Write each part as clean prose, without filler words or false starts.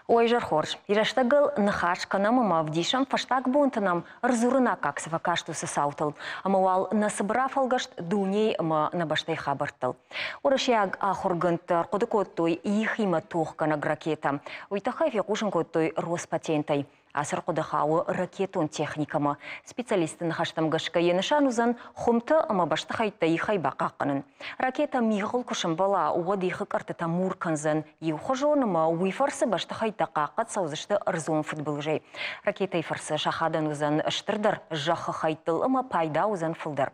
Ой, Жархорж, ираштагыл нахаш канамама вдишам фаштаг бунтанам рзурына каксова каштусы саутыл. Амауал насыбыраф алгашт дуней ама набаштай хабартыл. Орашяг ахоргынт арқодыкоттой ихима тухкана ракета. Уйтахай фекушын коттой Роспатентай. Асыр қодахауы ракетон техникама. Специалисты нахаштам гашка енышан узан хумта ама баштахайта ихай бақаққанын. Ракета миғыл күшімбала уғад ихы картыта мурканзан. Еухожонама уйфарсы баштахайта қаққат саузышты ырзуын футбол жай. Ракета ифарсы шахадан узан ыштырдар жақы хайтыл ама пайда узан фылдар.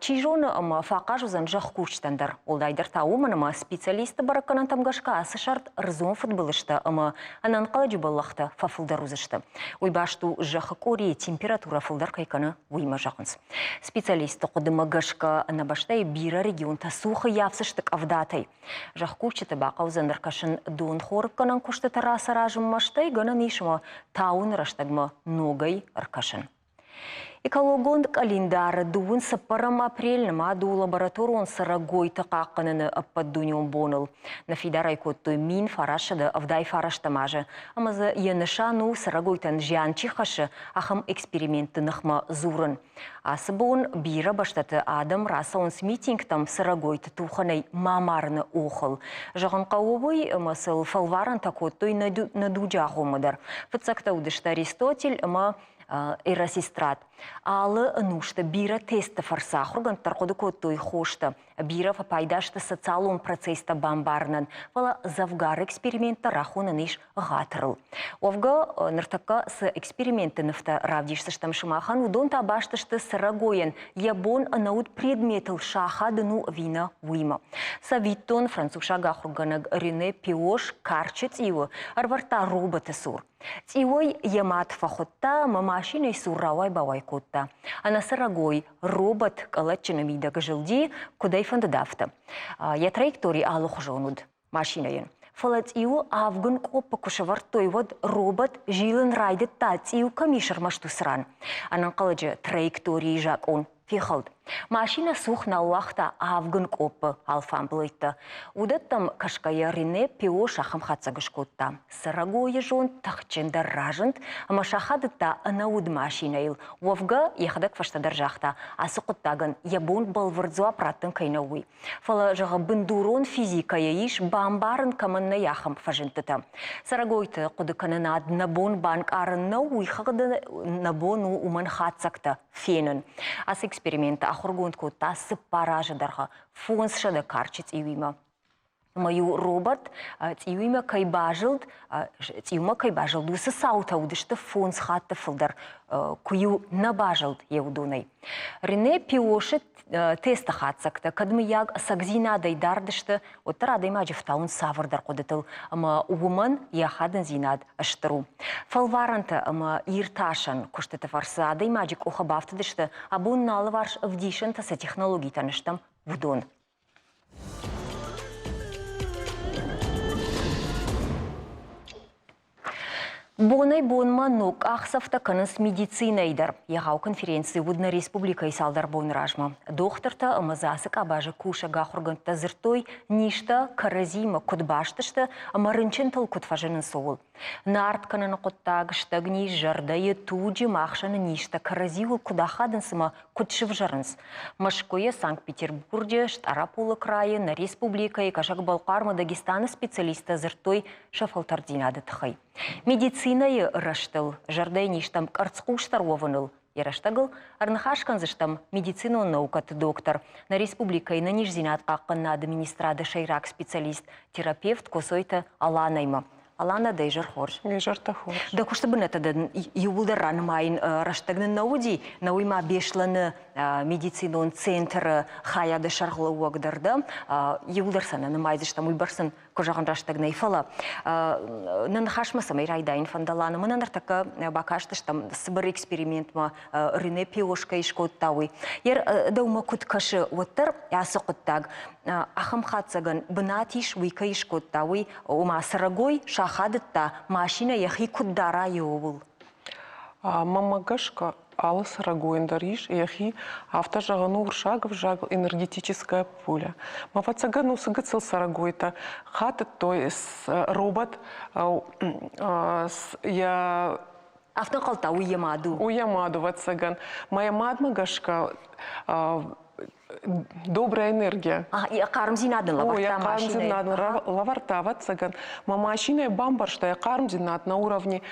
Чижоны ама фақаж узан жақ күштандар. Олдайдар тауымын ама специалисты бараканан тамгашка асы шарт ырзуын футболышты ама анан қала жубаллақты фафылдар узышты. Уйбашту жақы кори температура фылдар кайканы уйма жақынс. Специалисты қодыма гашка набаштай бира регионта сухы явсыштык авдатай. Жақ күштіті бақа узандар кашын дон хорыкканан күшті тараса ражым маштай гана нишыма тауын раштагма ногай аркашын. Экологонд календар дуын сапарам апрельнама ду лабораторион сарагой тақаққаныны аппаддунион боныл. На фидарай коттой мин фарашады авдай фараштамажы. Амазы янышану сарагойтан жянчихашы ахам эксперименты нахма зурын. Асыбон бира баштаты адам расаонс митингтам сарагойты туханай мамарны охыл. Жағын қауыбой масыл фалваран такоттой надуджа хомадар. Фыцакта удышта Аристотель ама эрасистрат. Алы нушта бира теста фарса хурган тарқоды коттой хошта. Бира фапайдашта социалон процесста бамбарнан. Вала завгар эксперимента рахунан иш гатырыл. Овга ныртака с эксперименты нафта равдишсаштам шымахан удон табашташты сарагоян ябон наут предметыл шахадыну вина уйма. Савиттон французшага хурганаг Рене Пиош карчыц его арварта роботы сур. Тиой ямат фахотта мамашиной суравай бавай котта. А на сарагой робот калачина вида жилди кудай фандадафта. Я траектории алух жонуд машинаен. Фалат иу авгун копа кушавартой вот робот жилен райдет тать иу камишар маштусран. Анан каладжи траектории жак он фихалд. Машина сух на уахта авгун копа алфан блыйта. Удаттам кашкая Рене Пиош ахам хацагышкотта. Сарагоя жон тахчендар ражент, ама шахадыта анауд машинайл. Уавга яхадак фаштадар жахта. Асықыттаган ябон балвардзуа праттын кайнауи. Фала жаға бындурон физика яиш бамбарын каманна яхам фажентыта. Сарагойты кудыкананад набон банк арын науи хагады набону уман хацакта фенен. Ас эксперимента ахургунд котта сыппаражыдарға фонс шада карчыц иуима. Мою робот иуима кайбажылд, иума кайбажылд усы саута удышты фонс хатты фылдар кую набажылд еудунай. Рене Пиошет теста хатсакта, кадмы яг сагзинадай дардышты, оттарадай маджифтаун савырдар кодытыл, ама уыман яхадын зинад аштыру. Фалваранта ама ирташан куштыты фарсадай маджик охабафтыдышты, абун налы варш вдишен таса технологий таныштам вудон. Бонай бонма нок ахсафта каныс медицинайдар. Яғау конференции Удна республика салдар бон ражма. Докторта амазасык абажы куша гахурганта зыртой ништа каразима кудбаштышты амарынчын тыл кудфажынын соул. Нарт кананы куттагышта гни жардайы туджи махшаны ништа каразиул кудахадынсыма кудшыв жарынс. Машкоя Санкт-Петербурге, Штарапулы крайы, на республика и Кашак Балкарма Дагестаны специалиста зыртой шафалтардинады тхай. Медицинайы раштыл, жардай ништам карцкуштар овыныл. Яраштагыл, арнахашкан зыштам медицину наукаты доктор. На республика и на нижзинат қаққынна администрады шайрак специалист, терапевт косойта Аланайма. Алана дай жархорж. Жартахорж. Да кушты бін әтадан юлдаран майын раштагны науди, науима бешланы медицинон центры хаяды шарғылы уағдарды, юлдарсана намайзыштам уйбарсын кожаған раштагны ифала. Нан хашмасам айрайдайын фандаланы. Мынан артака бакаштыштам сыбыр экспериментма Рене Пиошка ишкоттауи. Ер даума куткашы оттар, ясы құттаг. Ахам хатсаган бынатиш уйка ишкоттауи, ума сарагой шахадытта машина яхи куддара йовул. Мамагашка алы сарагоиндар иш, яхи авто жағыну уршагов жаг энергетическое поле. Мавацаган усыгыцел сарагойта, хаты той робот, я... Автон қалта уемаду. Уемаду вацаган. Моя мадма гашка, добрая энергия. Я кармзинадын лаварта я машиной. кармзинадын лаварта вацаган. Ма машиной бамбар, что я кармзинад на уровне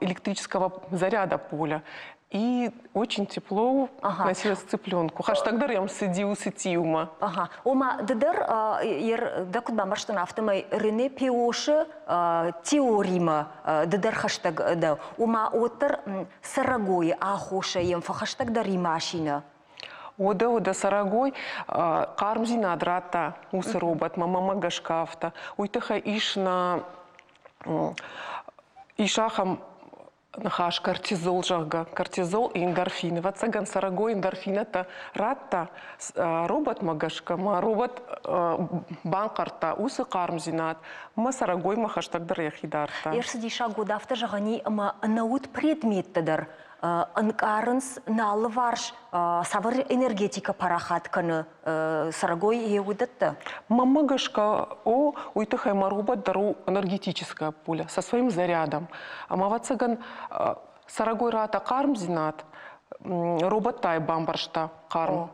электрического заряда поля. И очень тепло носилась цыпленку. Хаштагдар ям сидиу сетиума. Ома дедер ер дакут бамбар, что нафтамай рене пиоши теорима дедер хаштаг да. Ома отер сарагой ахоша ем фа хаштагдари машина. Ода сарагой кармзина драта усы робот мама гашкафта. Уйтаха иш на ишахам нахаш кортизол жага, кортизол и эндорфины. Вацаган сарагой эндорфин это ратта робот магашка, ма робот банкарта усы кармзинат, ма сарагой махаштагдар яхидарта. Ерсидиша годафта жагани ма наут предметтедер. Анкарынс налварш савар энергетика парахат каны сарагой еудетта. Мама гашка уйтахай робот дару энергетическое поле со своим зарядом. А мавацаган сарагой рата кармзинат робот тай бамбаршта карм.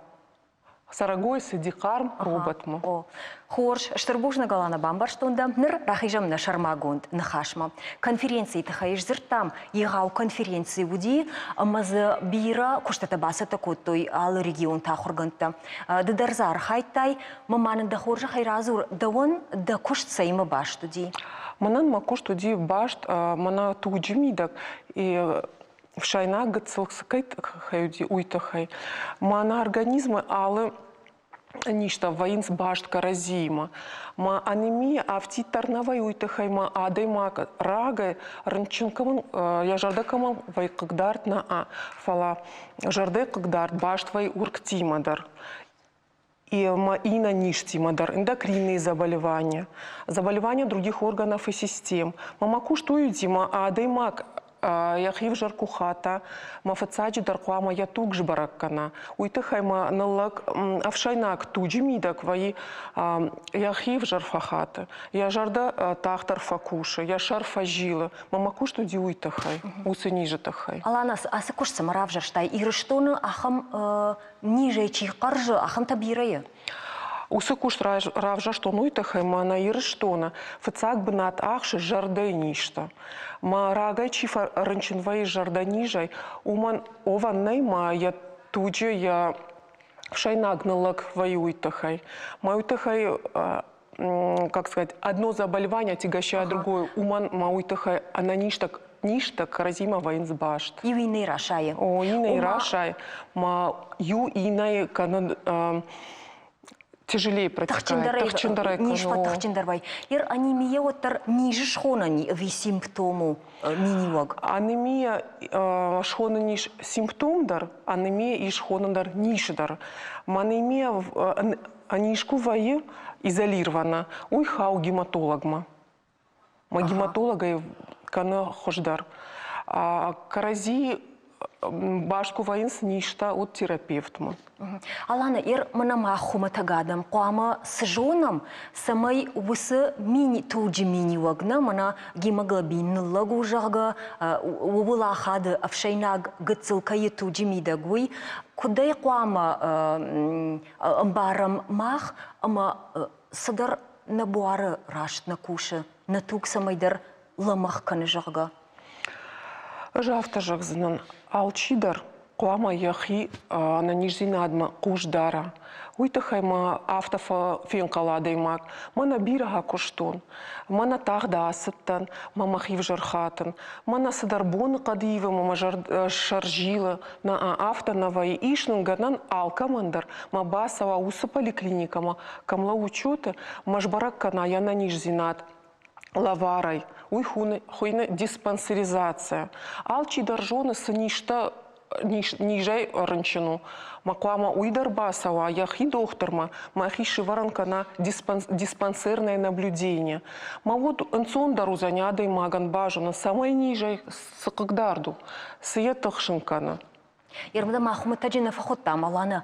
Сарагой сиди карм робот ма. Хорш штырбужна галана бамбарштунда ныр рахижам на шармагунд на хашма. Конференции тахаиш зертам егау конференции уди мазы бира куштата баса такотой ал регион тахурганта. Ддарзар хайтай маманын да хоржа хайразур давон да кушт сайма баштуди. Манан ма куштуди башт мана туджимидак и в шайна гацелксакайт хаюди уйтахай. Мана организмы алы ништа воинс башт каразима. Ма анемия автитарнавай уйтахай ма адайма рага ранчункамын я жардакамын вай кыгдарт на фала жарде кыгдарт башт вай урктимадар. И ина ништимадар, эндокринные заболевания, заболевания других органов и систем. Мама куштуюди ма адаймак яхив жаркухата, мафацаджи даркуама ятук жбараккана. Уйтахайма налак авшайнак туджимидак ваи яхив жарфахата. Я жарда тахтар факуша, я шарфажила. Мама куштуди уйтахай, усынижитахай. Аланас, асы куш самарав жарштай, ирыштоны ахам ниже чихаржы, ахам табирая. Усы куш равжа что нуйтахай мана ирыштона, фацак бнат ахши жардай ништа. Ма рагай чифа ранчинвай жарданижай, уман ованнай ма я туджи я шайнагналак ваюйтахай. Маюйтахай, как сказать, одно заболевание тягощает другое. Уман мауйтахай, она ништа каразима воинсбашт. И вины рашая. Ины рашай, ма ю иной канад тяжелее протекает. Тахчиндарай. Нишва тахчиндарбай. Ир анемия оттар ниже шхонани ви симптому миниваг. Анемия шхонаниш симптомдар, анемия и шхонандар нишдар. Манемия анишку вае изолирована. Уй хау гематологма. Ма гематолога кана хождар. Карази башку воинс ништа от терапевтма. Алана, ир манама хуматагадам, куама сжонам, самай усы мини туджи мини вагна, мана гемоглобин лагу жага, увулахады авшайнаг гацилкай туджи мидагуй, кудай куама амбарам мах, ама садар набуары рашт на куша, на тук самайдар ламах каны жага. Жавта жагзынан алчидар куама яхи на нижзинадма куждара. Уйтахайма автофа фенкаладаймак. Мана бирага куштон. Мана тахда асыттан, мама хив жархатын. Мана садарбоны кадиева, мама шаржила на автонавай. Ишнанганан алкамандар. Ма басава усы поликлиникама. Камла учета, машбараккана я на нижзинад. Лаварай, хуйна диспансеризация. Алчи даржоны сыништа нижай ранчину. Макуама уйдар басава, яхи докторма, махи шиваранка на диспансерное наблюдение. Ма вот анцон дару занядай маган бажана, самой нижай сакагдарду, сиетахшинкана. Ермда махмута жена фахотта маланы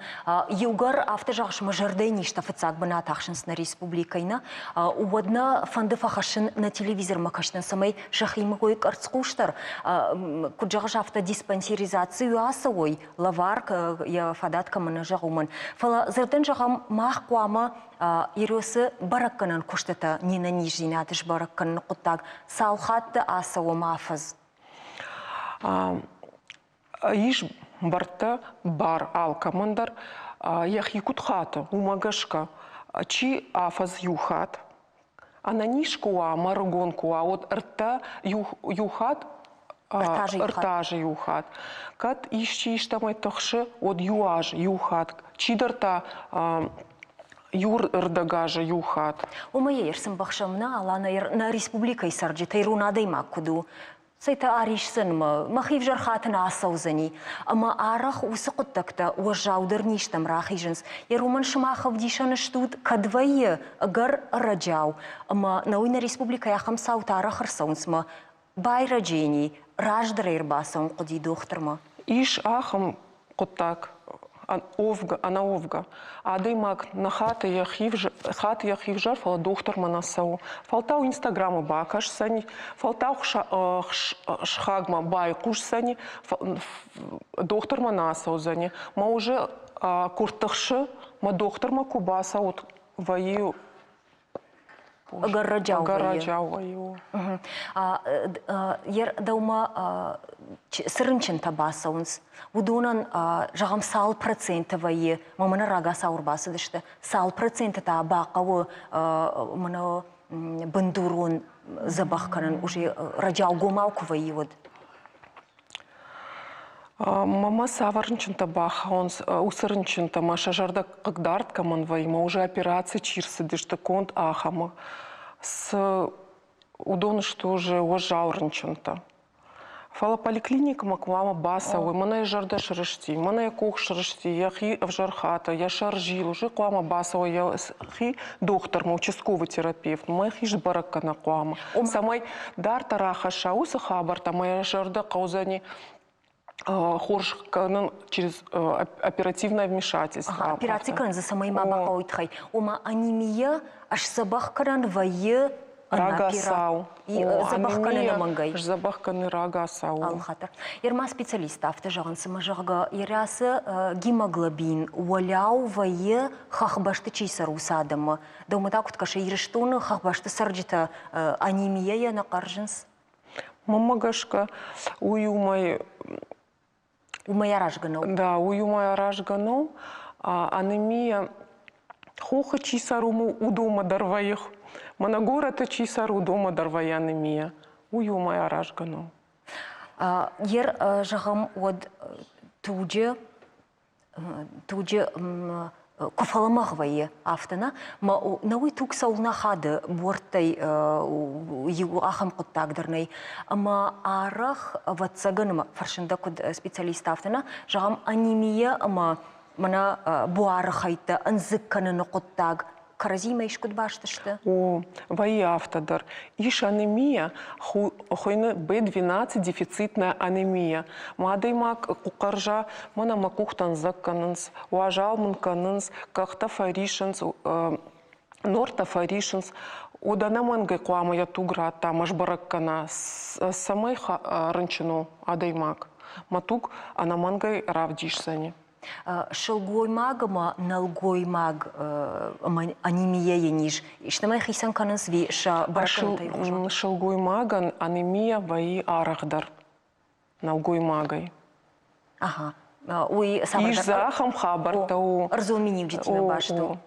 югар автожағыш мажырдай ништа фыцак бына тахшынс на республикайна уадна фанды фахашын на телевизор макашнан самай шахимы койк арцкуштар куджағыш автодиспансеризацию асауой лаварк я фадатка мына жағумын. Фала зырдын жағам мах қуама ерөсі баракканын куштата нина нижинатыш баракканын құттаг салхатты асауы мафыз. Иш барта бар алкамандар ях якут хата умагашка чи афаз юхат ананишкуа маргонкуа от рта юхат ртажи юхат кат ищи иштамай тахшы от юаж юхат чидарта юр рдагажа юхат Умае ерсім бақшамна алана на республикай сарджи тайрунадей макуду Сайта аришсын махив жархатын асаузани, ама арах усы құттакта уажаудыр ништам рахижынс. Еруман шымахав дишаны штуд кадвайы агар раджау, ама науина республика яхам саута арах арсаунсма. Бай раджени, раждара ирбасаун қуди дохтарма. Иш ахам құттак. Ана овга. Адей мак на хата яхив жар фала доктор манасау. Фалтау инстаграму бакаш сани, фалтау шхагма бай куш сани, доктор манасау зани. Ма уже куртахши, ма доктор ма кубаса от ваю. Агарраджау ваю. Ер даума сырынчын табасаунс. Удунан жағам сал проценты вайы, мамана рага саурбасы дышты. Сал проценты та бақауы мана бандурун забахканын уже раджау гомауку вайы вод. Мама саварынчынта бахаунс, усырынчынта маша жарда қыгдартка ман вайма, уже операции чирсы дышты конт ахама. С удоны что уже ожаурынчынта. Фала поликлиника маквама басовый, мана жарда шарышти, мана я кох шарышти, я хи в жархата, я шаржил, уже квама басовый, я хи доктор, участковый терапевт, моя хиш барака на квама. Самай дар тарахаша, уса хабарта, моя жарда каузани хорш через оперативное вмешательство. Операция кран за самой мама каутхай. Ума анемия аж забах кран вае рагасау. Забахканы намангай. Забахканы рагасау. Алхатар. Ерма специалист автожаган самажага ерасы гемоглобин уаляу вае хахбашты чейсару садама. Даумата куткаша ирештоны хахбашты сарджита анемия я на каржинс. Мамагашка уюмай Умаяражганау. Да, уюмаяражганау, анемия хоха чисаруму у дома дарваих. Манагората чисару дома дарвая анемия. Уюмаяражганау. Ер жағам од туджи кофаламағвайы автына, ма науи тук сауна хады бортай ахам құттагдырнай. Ама арах ватсаганыма фаршында күд специалист автына, жағам анемия ама мана буары хайты, анзыкканыны құттаг. Каразима иш күд баштышты? О, ваи автодар. Иш анемия, хойны B12 дефицитная анемия. Мадай мак кукаржа, мана макухтан закканынс, уажал мунканынс, кахта фаришынс, норта фаришынс. Удана мангай куама я туграта, машбараккана, самай рынчину адай мак. Матук анамангай равдишсани. Шылгой магама, налгой маг анемия ениш. Иштамай хисан канынс ви ша баракантай хужу. Шылгой маган анемия ваи арахдар. Налгой магай. Ага. Ой, Иш захам хабарта у. Арзуминим житина башту.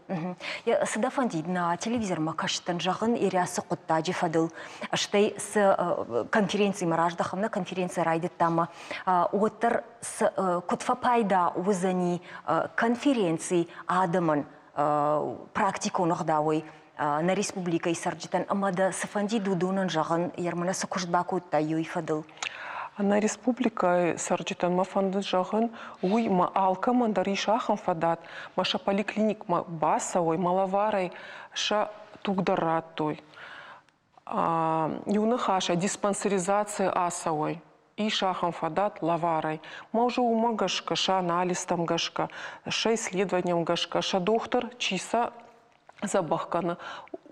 Я садафанди на телевизор макаштан жагын ирясы құттаджи фадыл. Аштай с конференции мараждахам на конференции райдет тама. Отыр с кутфа пайда узани конференции адаман практику нагдавой на республика и сарджитан. Амада сафанди дудунан жагын ярмана сакушбаку таю фадыл. На республика сарджитан мафанды жағын уй ма алка мандари шахам фадат, маша поликлиник ма басовой, малаварай ша тугдарат той. Юны хаша диспансеризация асовой. и шахам фадат лаварай. Ма уже ума гашка, ша анализом гашка, ша исследованием гашка, ша доктор чиса забахкана.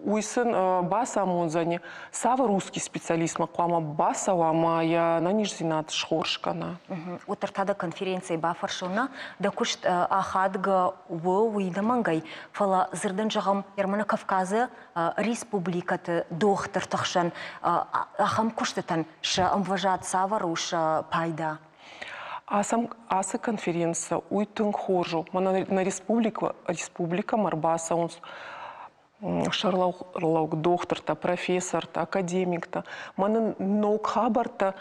Уйсын баса амонзани, сава русский специалист маквама баса вама я на нижзинат шхоршкана. Утыртада конференции бафаршуна, да кушт ахадга уйдамангай, фала зырдан жағам Ермана Кавказы республикаты доктор тахшан, ахам куштатан, ша амважат савару, ша пайда. Асы конференция уйтын хоржу, мана на республика Марбаса унс, шарлаук доктор-то, профессор-то, академик-то. Мана наук хабар-то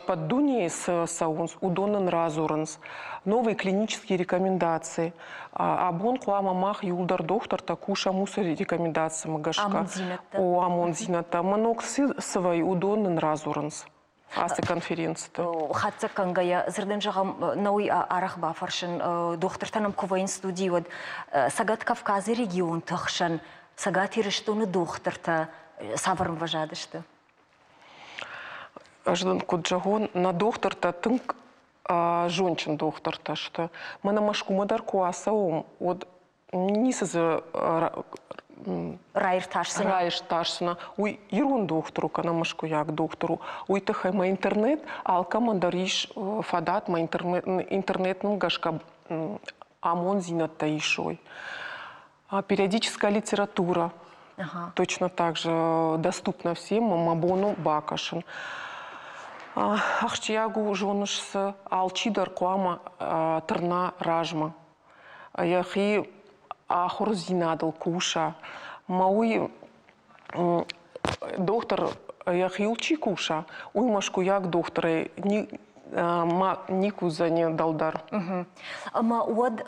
поддуние с саунс, удонен разуранс. Новые клинические рекомендации. Абон куама мах юлдар доктор-то куша мусори рекомендации магашка. О, амонзината. Манок свой удонен разуранс. Асы конференция-то. Хатса кангая зырдан жағам науи арах бафаршын доктортанам кувайн студии вот сагат Кавказы регион тахшан сагат ирештуны докторта саварым важадышты. Аждан куджагон на доктор-то тынк жончин доктор-то что мы на машку мадарку асаум вот нисызы Райырташсына. Уй, ирун доктору, канамашку як доктору. Уй, тахай ма интернет, алка мандариш фадат ма интернетным гашка амон зинат таишой. Периодическая литература. Точно так же доступна всем, мамабону бакашин. Ахчиягу жонышсы алчидар куама тырна ражма. Яхи ахурзинадал куша. Мауи доктор яхилчи куша. Уй машку як докторы нику за не далдар. Ама уад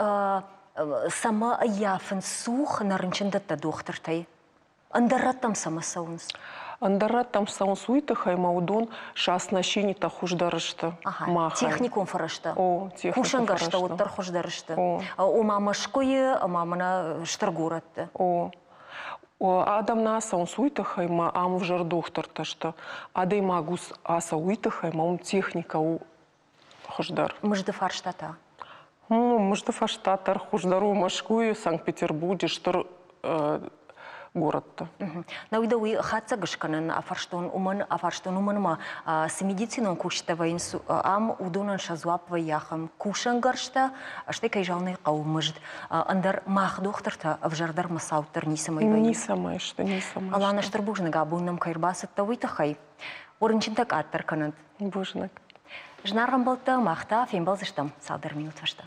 сама яфен сух нарынчындатта доктортай. Андараттам сама саунс. Андараттам саунс уйтахай маудон шаснащини та хуждарышты. Техникум фарышты. О, техникум Кушангарышты, оттар хуждарышты. О мамашкойы, мамана штаргуратты. О. Адамна саунс уйтахай ма ам вжар доктор-то что. Адай магус аса уйтахай ма техника у хуждар. Мыжды фарштата. Мыжды фарштатар хуждару машкую Санкт-Петербурге штар город-то. Навидауи хатса гышканын афарштон уманма с медицином куштавайн ам удунан шазуап ваяхам кушангаршта штекай жалный қаумыжд андар мах докторта вжардар масауттар не самой вайны. Не самай что, не самай. Алана штарбужнага абуннам кайрбасыт тавайтахай. Орынчинтак аттар канат. Бужнак. Жнаргам балта махта фембалзыштам салдар минут вашта.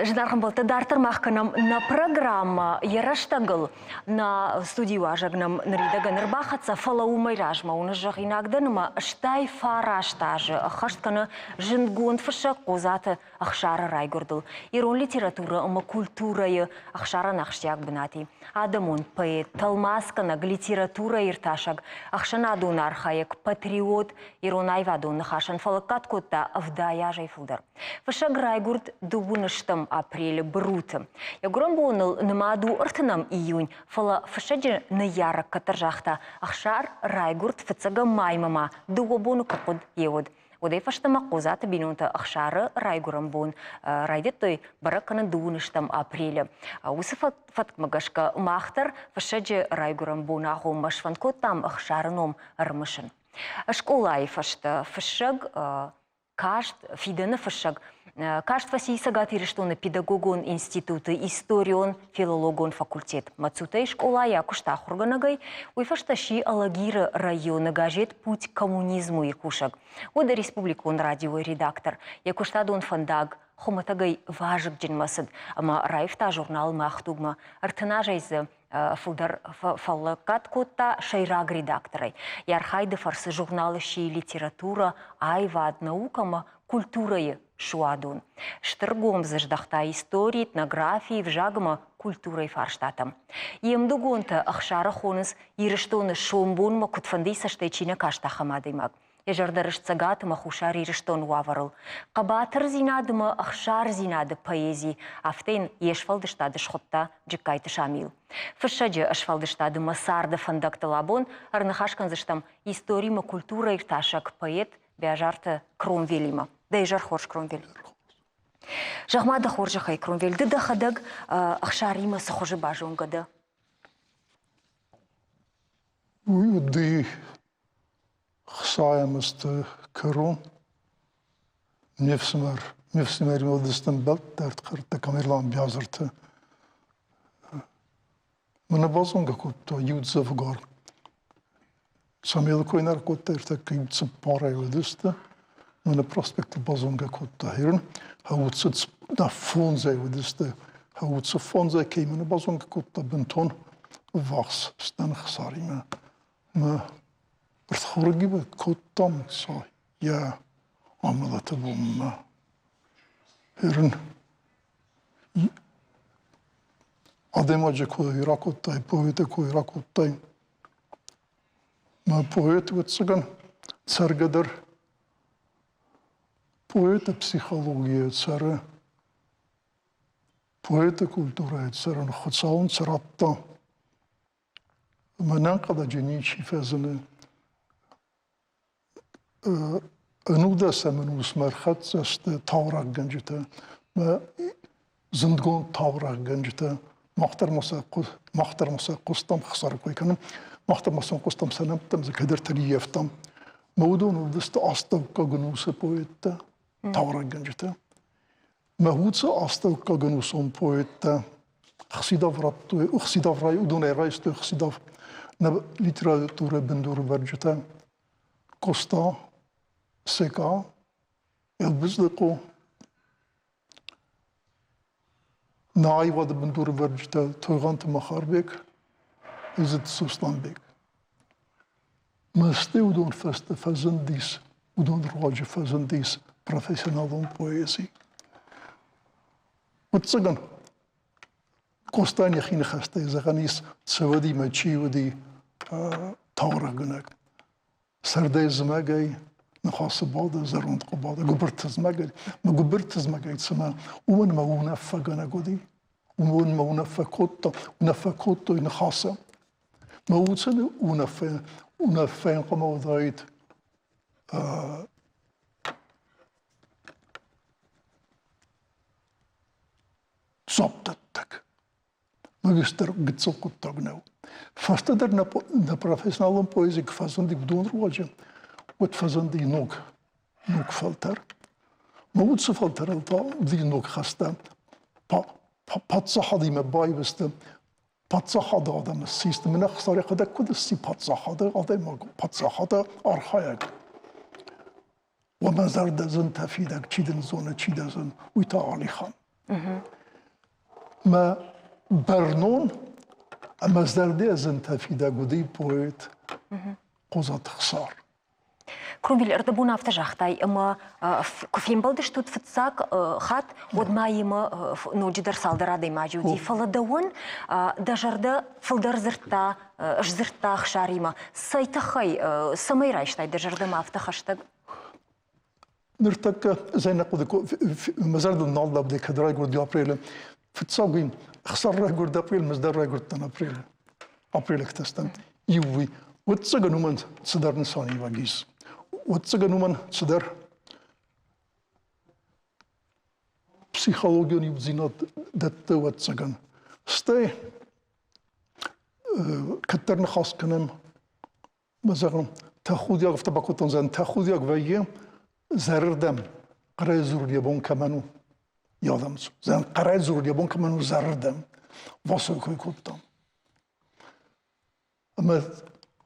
Ждархам болта дартар махканам на программа яраштагыл на студию ажагнам наридаган рбахатса фалаумай ражма уны жагинагданма штай фараштажы ахашткана жингун фыша козаты ахшара райгурдыл. Ирон литература ама культурайы ахшара нахштяк бинати. Адамун поэт талмаскана литература ирташаг ахшана дун архаек патриот ирон айвадун нахашан фалакат кота авдая жайфулдар. Фышаг райгурд дубуныштам апрель бруты. Ягрон боныл намаду артынам июнь фала фышаджи на ярак катаржахта ахшар райгурд фыцага маймама дугобону какод евод. Одай фаштама козаты бинунта ахшары райгурам бон райдеттой баракана дубуныштам апреля. Усы фаткмагашка махтар фышаджи райгурам бон аху машванко там ахшарыном армышын. Школай фашта фышаг Кашт фидена фышаг. Кашт фаси сагатири что на педагогон институты, историон, филологон факультет. Мацутай школа я кушта хурганагай, уйфашташи алагира района газет путь к коммунизму и кушаг. Ода республикон радио редактор. Я кушта дон фандаг. Хоматагай важик джинмасад. Ама райфта журнал махтугма. Артанажайзы фулдар фалакат кота шайраг редакторай. Ярхайды фарсы журналы ши литература, айвад наукама культурае шуадун. Штыргом заждахта истории, этнографии, вжагма культурой фарштатам. Емдугонта ахшара хоныс ирыштоны шомбонма кутфандей саштайчина кашта хамадаймаг. يجردرش تساقات ما خوشاري رشتون وافرل قباتر زيناد ما أخشار زيناد بايزي عفتين يشفل دشتادش خطة جكاي تشاميل فالشجة أشفل دشتاد ما سارد فندق تلابون أرنخاش كان زشتم يستوري ما كولتورة يرتاشك بايت بيجارت كرونفيليما ده يجر خورش كرونفيل جغما ده خورج خي كرونفيل ده خدق أخشاري ما سخوش باجون قده ودي خصايا مست كرون نفسمر ودستن بلد درت خرطة كاميرلان بيازرت من بازونغا كنت يود زفغار ساميل كوينر كنت ارتك يود سبارة ودست من بروسبكت بازونغا كنت هيرن هود سد دا فونزا ودست هود سفونزا كي من بازونغا كنت بنتون واخس ستن خساري ما برتخورجي بكتام صاي يا عملت بوم هرن آدم آج کوی را کتای پویت کوی را کتای ما پویت وتسگن سرگدر پویت پسیخولوژی سر پویت کولتوره سر نخودساون سراتا من انقدر جنی چی فزنه انودا سمنوس مرخت است تاورق گنجته و زندگون تاورق گنجته مختر مسا قستم خسارة كوي كانم مختر مسا قستم سنم تم زكدر تري يفتم مودون ودست أستو كجنوس بويت تاورق گنجته مهود أستو كجنوسون بويت خسيدا فراتو خسيدا فراي ودون رايستو خسيدا نب ليتراتورة بندور برجته كوستا سكا البزدقو ناي واد بندور برجته توغانت مخاربك ازت سوستانبك مسته ودون فست فزنديس ودون راج فزنديس بروفيسيونالون بويزي وتسجن كوستاني خين خسته زغانيس سودي ماشي ودي تاورغنك سردي زماغي نخاص بعض زرونت قباض جبرت زماغي ما جبرت زماغي تسمع ومن ما ونفقنا قدي ومن ما ونفقوت نخاصة ما وصل ونفين قما ضايد صبتك ما بيستر قد سقط تغنو فاستدر نبروفيسيونالون بويزي كفازندي بدون رواجه وتفازندي نوك فلتر موت سفلتر الطا دي نوك خسته باتصحدي مباي بست باتصحد آدم السيستم من خسارة قد كود السي باتصحد آدم باتصحد أرخايك وما زرد زن تفيدك تشيدن زون تشيدن ويتعالي خان ما برنون اما زرده زن تفيدك ودي بويت قوزات خسار كرومبيل اردبونا افتجاختاي اما كفين بلدش توت فتساك خات ود ما يما نوجدر سالدرا دي ماجودي فلدون دجرده فلدر زرتا زرتا خشاريما سايتخي سميرايشتاي دجرده ما افتخشتك نرتك زي نقول مزارد النالدا بدي كدرا يقول دي ابريل فتساقين خسر رايقور دي ابريل مزدر رايقور تن ابريل اكتستن يوي وتساقنو من صدر نساني واجيس وتساقنو من صدر психологию يبزينات دت وتساقن ستي كترن خاص كنم مثلا تاخذ يا فتبقوا تنزل تاخذ يا ويا زردم قرای زور یابون کمانو یادم زن قرای زور یابون کمانو زردم واسه کوی کردم اما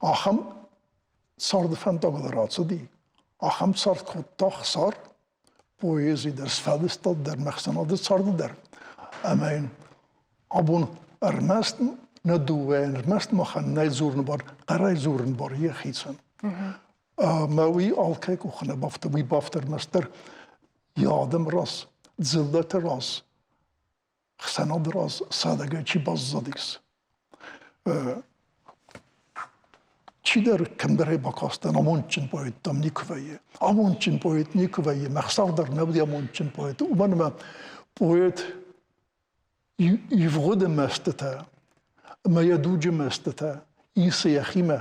آخام سرد فندق درات دی آخام سرد کتا خسار پویزی در سفدست در مخزنات سرد در اما این ابون ارمست ندوه ارمست مخن زور نبار قرای زور نبار یه خیسن ما وی آلکه که خونه بافته وی بافتر مستر یادم راست زلدت راست خسناد راست سادگه چی باز زدیس چی در کندره باکاستن آمونچن باید دم نیکویه آمونچن باید نیکویه مخصوص در نبودی آمونچن باید و من باید یفقد مستته ما یدوج مستته ایسه یخیمه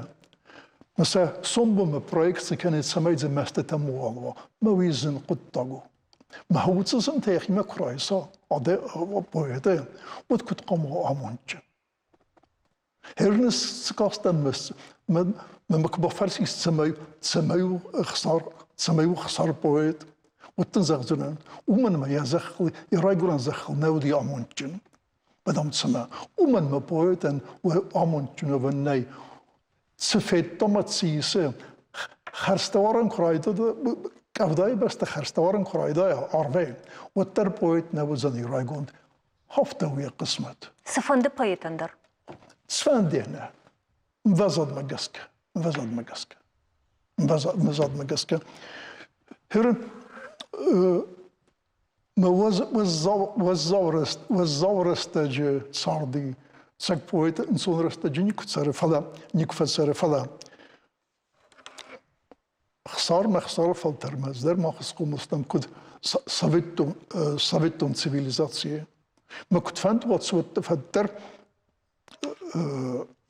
مثلا صنبم پرویکت سکنه سمایز مستته موالوا ما ویزن قطعو ما هو تسن تيخيما كرايسا عدا بويدا ود كنت قاموا آمونچن هرنس سكاستن مس ما مكبا فرسي تسميو خسار بويد وتنزغزنان ومن ما يزخل يرايقون زخل نودي آمونچن بدم تسمع ومن ما بويدن وآمونچن وناي سفيد طمت سيسه خرستوارن كرايدا كافداي بس تخرستوارن كرايدا أربعين والتربويت نبوزني رايقون هفته ويا قسمت سفند بايتندر سفندينا مفزد مجسكا هرن ما وزورست جي صاردي سك بويت انسون رست جي نيكفسر فلا خسار فلتر مزدر ما خسقو مستمكد سويتون цивилизация ما كنت فهمت واتسوت فدر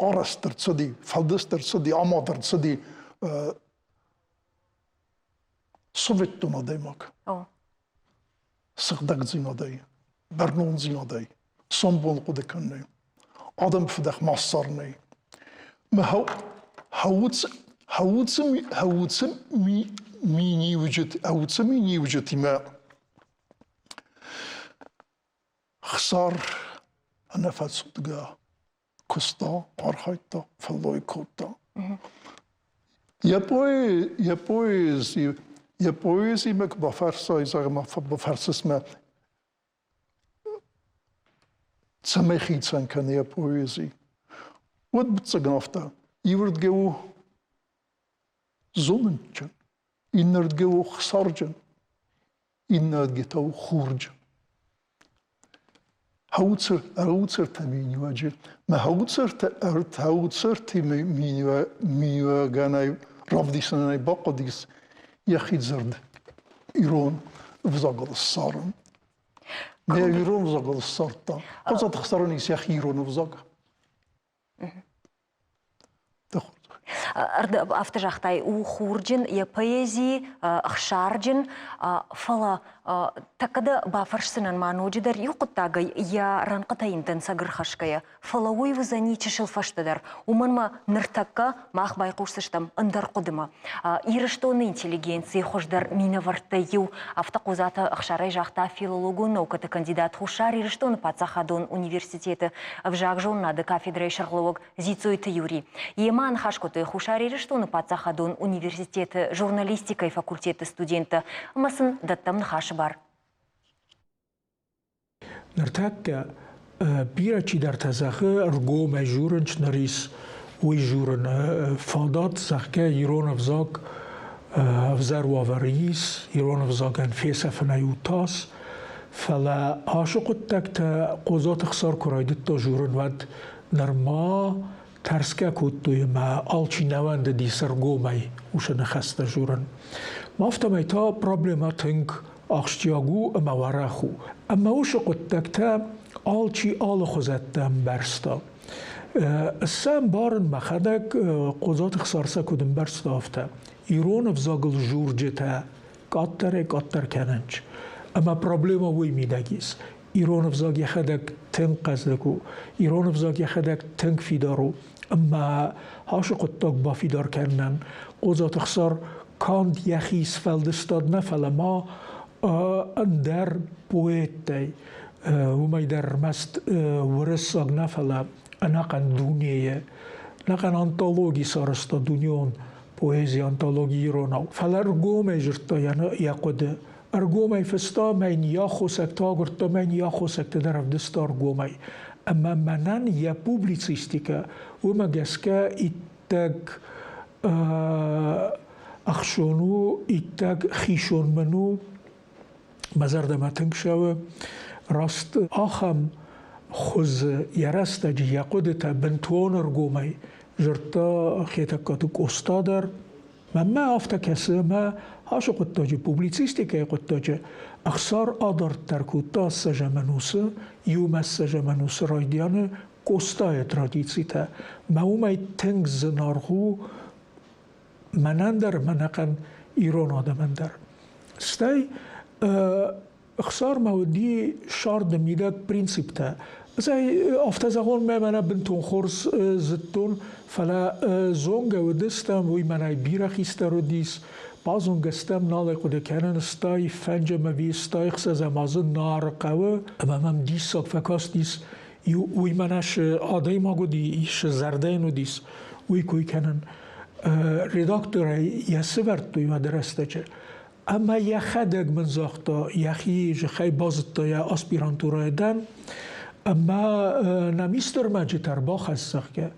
أرستر تصدي فلدستر تصدي أمادر تصدي سويتون أديمك سقدق زين أدي برنون زين أدي صنبون قد كني آدم فدخ مصرني ما هوتس ميني وجد ما خسار أنا فاتسودقا كستا أرخيتا فالله كوتا يا بويزي مك بفرسا إذا ما بفرسس ما تسميخيت سان كان يا بويزي ود بتسقنافتا يورد جو زومنچن إنرد جو خسارجن إنرد جتو خورج هوتسر تميني واجه ما هوتسر ميني جاناي رفضي سناي باقديس يخيد زرد إيران فزاقل الصارن ما إيران فزاقل الصارتا قصة تخسرني سيخ إيران فزاقل أرد أفتجحتاي وخورجن يا بيزي خشارجن فلا تكدا بافرشسنن ما نوجدر يقطعي يا رانقتين تنسجر خشكيا فلا ويوزني تشل فشتدر ومن ما نرتكا ما أخباي قوسشتم أندر قدما يرشتون интеллигенции خشدر مين ورتيو أفتقوزات خشاري جахта филологу науката кандидат хушар يرشتون пацахадон университеты в жакжон над кафедрой шарловок зицуйты юри Еман хашкоты хушар يرشتون пацахадон университеты журналистикой факультеты студента масын даттам хаш бар. نرتاك بيرا چي در تزاخه ارگو مجورنچ نريس ويجورن فادات زاخكه يرون افزاك افزار وافريس يرون افزاك انفيسة فنايوتاس فلا عاشق تكت قوزات خسار كرايدت تا جورن ود نرما ترسكه كوتوي ما alچي نواند دي سرگو ماي وشن خسته جورن ما افتميتا پرابلماتنك اخشتیاگو اما ورخو اما وش قدتکتا آلچی آل خوزتم برستا السام بارن مخدک قضات خسارسا کدن برستا افتا ایران افزاگل جورجتا قطر کننچ اما پرابلما وی میدگیس ایران افزاگ یخدک تنگ قزدکو ایران افزاگ یخدک تنگ فیدارو اما هاش قدتاک با فیدار کنن قضات خسار کاند یخیس فلدستاد نفل ما اندر بويتي وما يدر مست ورسق نفلا نقن دنيا نقن انتولوجي سارستا دنيون بويزي انتولوجي يروناو فالارقوم يجرتا يعني يقود ارقوم يفستا من ياخوسك تاغرتا من ياخوسك تدرف دستا ارقوم اما منن يا بوبليسيستيكا وما جسكا اتاق اخشونو اتاق خيشون منو مزرد ما تنكشوا راست آخم خوز يرست جي يقودتا بنتوان رقومي جرتا خیتا کاتوک استادر ما افتا کسی ما هاشو قطاجه پوبلیسیستی که قطاجه اخسار آدار ترکوتا سجمنوسه یوم سجمنوسه رایدیانه کوستای ترادیسیته ما اومای تنگ زنارخو منندر منقن ایران آدمندر استای اخسار مودی شارد میدک پرینسیپ تا زي افتزغون ما منا بنتون خورس زتون فلا زونغا ودستم وي منا بيرا خيسترو ديس بازون قستم نالي قد كانن استاي فنجا مبي استاي خسا زمازن نار قوة امام ديس ساق فكاس ديس وي مناش آداي ماغو دي ايش زردينو ديس وي كوي كانن ريداكتور يسورت توي مدرسته اما يخدق من زاختا يخي جخي بازتا يا اسبيرانتورا دن اما نمیستر مجتر باخ است که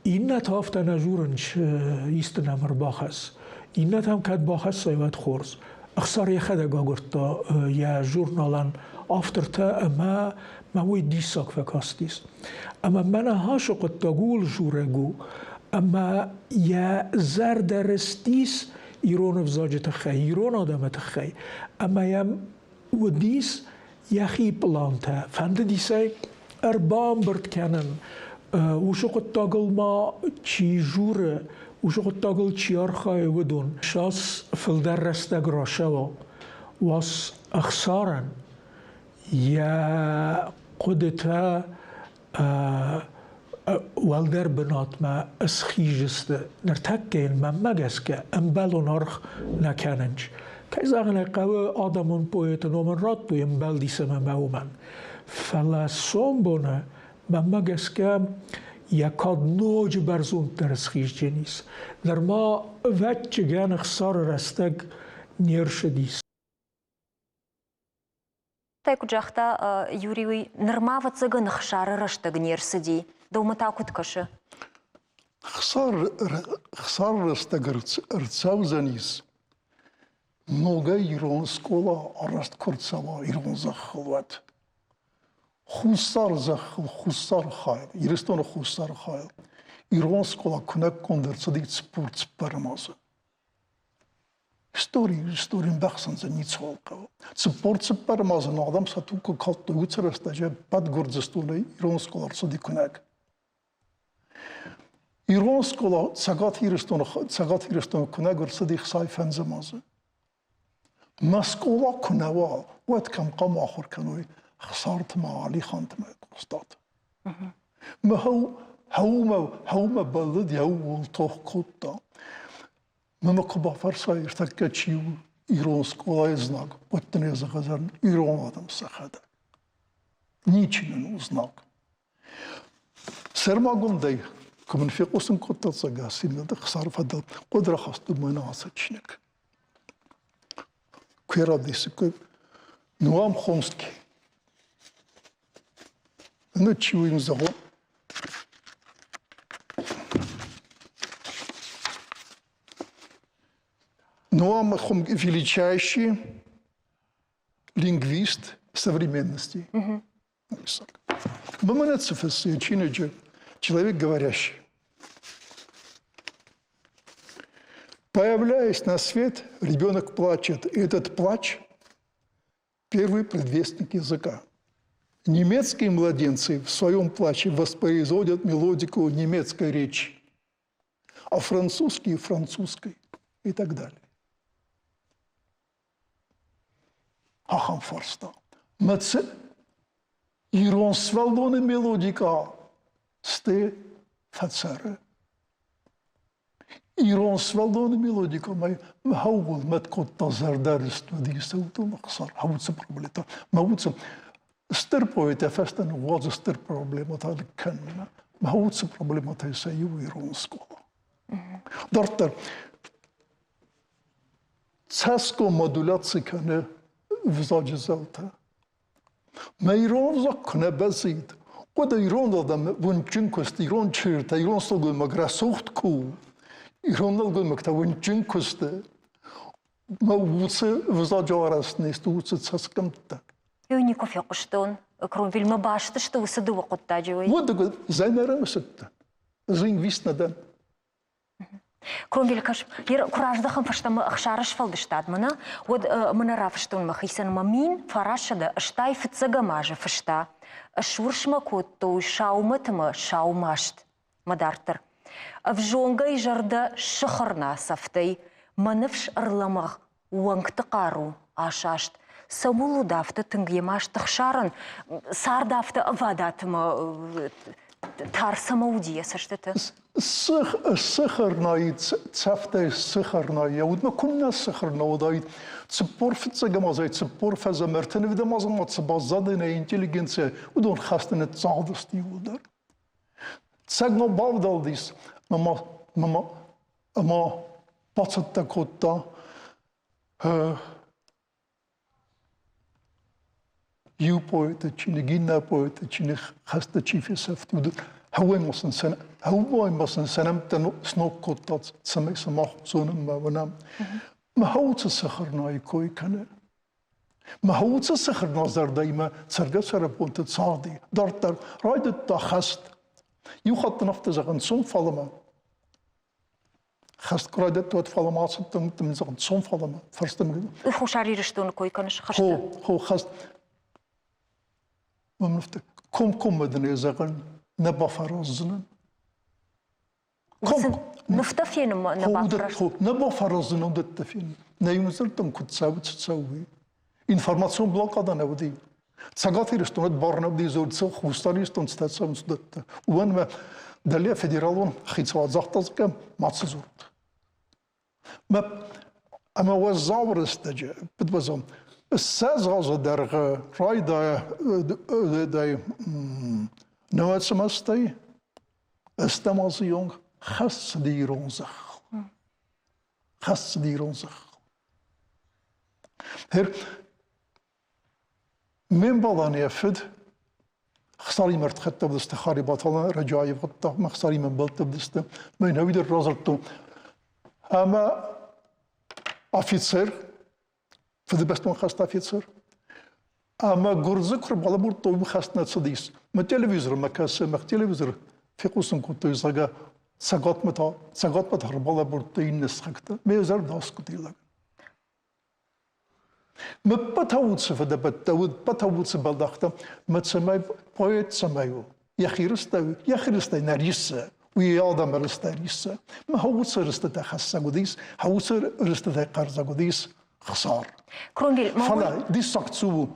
این نتافت نجورنش ایست نمر باخ است این نتام کد باخ است سایوات خورز اخسار یخده گاگرتا یا جورنالان آفترتا اما موی دیساک فکاستیست اما من هاشو قد تقول جورگو اما یا زردرستیس ایران افزاجت خی ایران آدمت خی اما یم ودیس یخی پلانته فنده دیسای اربام برد کنن وشو قد تاقل ما چی جوره وشو قد تاقل چی ارخای ودون شاس فلدر رستگ راشوا واس اخسارن یا قدتا والدر بنات ما اسخیجسته نرتکین من مگس که امبلون ارخ نکننج که زغنه قوه آدمون پویت نومن راد تویم بلدی سمه مومن فلا سومبونه من مگس که یکاد نوج برزون درس خیش جنیس در ما وچه گن اخسار رستگ نیر دیس تایکو جاختا یوریوی نرماوت زگه نخشار رشتگ نیر سدی دوما تاکود کشه خسار رستگ ارتساو زنیس много ایران سکولا آرست کرد ایران زخلوت خوستار زخل خوستار خایل ایرستان خوستار خایل ایران سکولا کنک کندر صدیق سپورت سپرمازه істория бахсан за ниц холкава سپورت سپرمازه نادم ساتو که کالت دویت رستجه بد گرد زستوله ایران سکولا صدیق کنک ایران سکولا سگات ایرستان کنک صدیق سایفن زمازه مسکولا کنوا وقت کم قام آخر کنوی خسارت ما علی خانت ما استاد ما هو بلد یهو ولتوخ کتا ما کبا فرسای ارتکا چیو ایران سکولای زناگ وقت نیز غزرن ایران آدم سخده نیچین زناگ سرما گنده کمن فیقوسن کتا سگاسی نده خسار فدل قدر خواستو مناسب چنک Квирадисы, Нуам Хомский. Ну, чего им зовут? Нуам Хомский величайший лингвист современности. Баманецев человек говорящий. Появляясь на свет, ребенок плачет. И этот плач – первый предвестник языка. Немецкие младенцы в своем плаче воспроизводят мелодику немецкой речи, а французские – французской и так далее. Ахам форста. Маце ирон свалдоны мелодика сте фацаре. ایران سوالدان ملودی که ما هول متکوت تازر درست و دیگه تو مخسر هول سه پروبلتا ما هول سه استرپویت فستن واز استر پروبلمات هذا كان ما هول سه پروبلمات هيسيو ایران سکولا دارتر تسکو مدولاتسی کنه وزاج زلتا ما ایران زکنه بزید قد ایران دادم ونچن کست ایران چرت ایران سوگل مگرسوخت کو ایران دل مکتوبن چین کسته ما ووسه وزاجارست نیست ووسه تسکمته. یونی کافی قشتون کروم فیلم باشتش تو وسد وقت تاجوی. ود زنره مسته. Zing wist nadan. Кромвелькаш, кураждахам фаштамы ахшарыш фалдыштад мына, вот мына рафштун махисан мамин фарашада штай фцага маже фашта, шуршма котто шауматма шаумашт мадартер. В жонга жарда шахарна сафтай, манывш ырламах уангтыкару ашашт. Самулу дафта тынгемаш тахшаран, сар дафта авадатма тарсамаудия саштата. Сахарнай, цафтай сахарнай. Я вот мы кунна сахарнау дает. Цепор фцагамазай, цепор фазамертен видамазам, цебазадная интеллигенция. Удон хастен цадости удар. Цагно бавдалдис, мама пацата котта. Ю поэта, чинегина поэта, чинех хаста чифисафт удар. هو مثلا سنم تنو سنوك كوتات سمي سماح زونم ما ونام ما هو تسخرنا يكوي كنا ما هو تسخرنا زر دايما تسرق سربون تتصادي دارتر رايد التخست يخط نفط زغن صوم فلما خست كرايد توت فلما تم زغن صوم فلما فرستم خو شاري رشتون كوي كنش خشت هو خست ممنفتك كم مدني زغن نبا فرزنا نفتفين نبا فرزنا نبا فرزنا ودتفين نيمزلتم كنت تسوي انفورماسيون بلوكادا نودي تساغاتي رستونت بارنا بدي زود سو خوستاني ستون ستاتسام سدت وان ما داليا فيدرالون خيتوا زاختازك ما تزورت ما اما وزاور استجا بدوزم الساز غاز درغ رايدا داي نوات سمستي استمازيون خاص ديرونزخ خاص ديرونزخ هير من بعدان يفد خساري مرت خطة بدست خاري بطلنا رجاي بطة ما خساري من بلت بدست من هويد الرازلتو أما أفيتسر فده بس من خاص أفيتسر أما غرزك ربلا برتو خاص نتصديس ما تلفزيون ما كاس ما تلفزيون في قسم كنت يزعج سقط متى ربلا برتو ينسخته ما يزار داس كتير ما بتهودس فده بتهودس بالدخته ما تسمى بويت سمايو يا خيرستي ناريسة ويا آدم رستاريسة ما هو رستة خاصة قديس هو رستة قرض قديس خسار فلا دي ساكتسو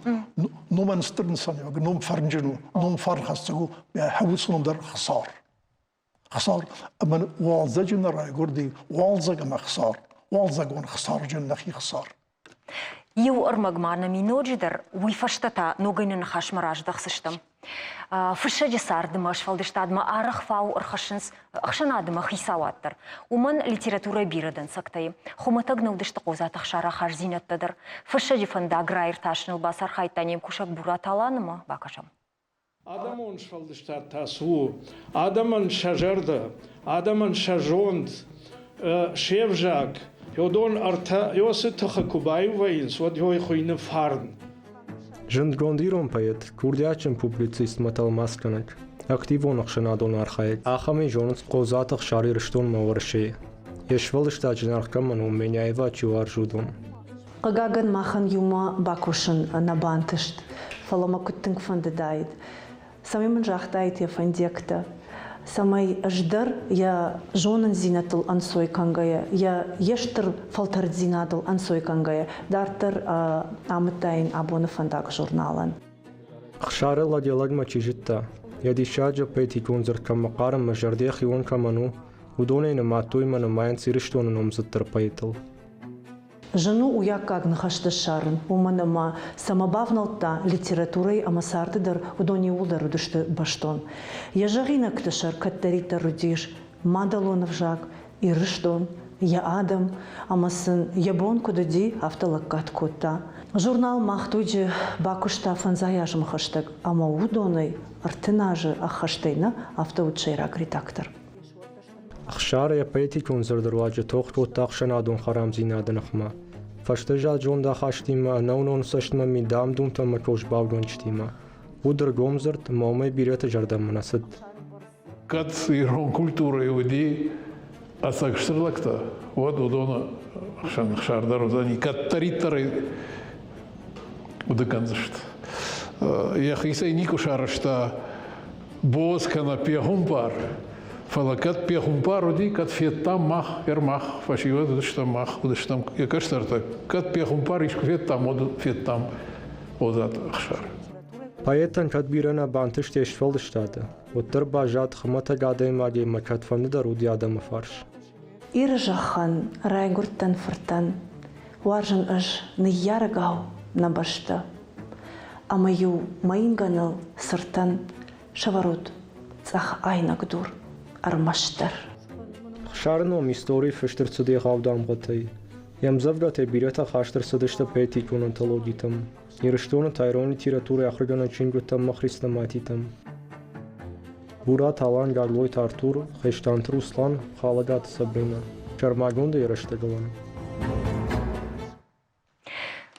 نومن سترنسانيو نوم فرنجنو نوم فرخستو هوس نوم در خسار أما والزجن راي قردي والزج ما والزجون خسار جنخي خسار يو أرمج معنا مينوجدر ويفشتتا نوجين نخاش مراج دخسشتم فشة جسار دماش فالدشتاد ما أرخ فاو أرخشنس أخشنا دم خيساواتر ومن ليتراتورة بيردن سكتي خمتق نودشت قوزات أخشارا خارزينة تدر فشة جفندا غراير تاشنل باسر خايتانيم كوشك براتالان ما باكشم آدمان فالدشتاد تاسو آدمان شجرده آدمان شجوند شيفجاك يودون أرتا يوسط خكوبايو وينس وديوي خوين فارن جند گوندیرون پایت کوردیاچن پوبلیسیست متال ماسکنک اکتیوون خشنادون آرخایت آخامی جونس قوزات خشاری رشتون مورشی یشولش تا جنار کمن و منیایوا چوار جودون قاگن ماخن یوما باکوشن نبانتشت فلما کتنگ فندداید سمی من جاختایت یا فندیکتا سمای أجدر يا جونن زينة الأنسوي كانجايا يا يشتر فلتر زينة الأنسوي كانجايا دارتر عمتين أبونا فندق جورنالن. خشار الله ديالك ما تيجتا يدي شاجة بيتي كونزر كم مقارن مجردي خيون كمانو ودونين ما توي من ما ينسيرشتون نمزتر بيتل. Жену уяка гнахашта шарн, уманама самобавналта литературой амасартыдар удони удар удышты баштон. Я жарина кташар каттарита рудиш, мадалонов жак, и рыштон, я адам, амасын ябон кудади автолаккат кота. Журнал махтуйджи бакушта фанзаяжм хаштаг, ама удоной артынажы ахаштейна автоучейрак редактор. خشار يا بيتي كونزر درواجة توقت وتاخشنا دون خرام زينا دنخما فاشتجا جون دا خاشتيما نونون سشتما مي دام دون تما كوش باودون شتيما ودر گومزرت مومي بيريت جردم مناسد Кат ирон культура иуди асакштрлакта. Вот удона шардар удани каттаритары удаканзашт. Я хисай нику шарашта боз кана пехумпар. Фалакат пехумпар уди кат феттам мах ермах фашива дудштам мах удштам я каштарта кат пехумпар иш феттам од феттам озат ахшар. Պայետան կատբիրանա բանտիշտ եշվալ շտատը, ուտր բաժատ խմատը գադեմ ագի մակատվանdı da rudi adamı farş. Иржахан райгуртан фортан, варжан аж не яргау на башта, а мою маинганал сыртан шаварут цах айнагдур армаштар. Խշարնում իստորի ֆշտրցուդի ғավդամ գտեի, յամ զավգատ է բիրետա խաշտր սդշտը պետիկ ունընտոլոգիտում, երշտոնը թայրոնի տիրատուրի ախրգանաչին գտամ մխրիսնը մատիտում. Բուրատ հալան գալոյթ Արտուր, խեշտանտ Ռուսլան, խալագատ Սաբրինա, շարմագոնդը երաշտը գլանը.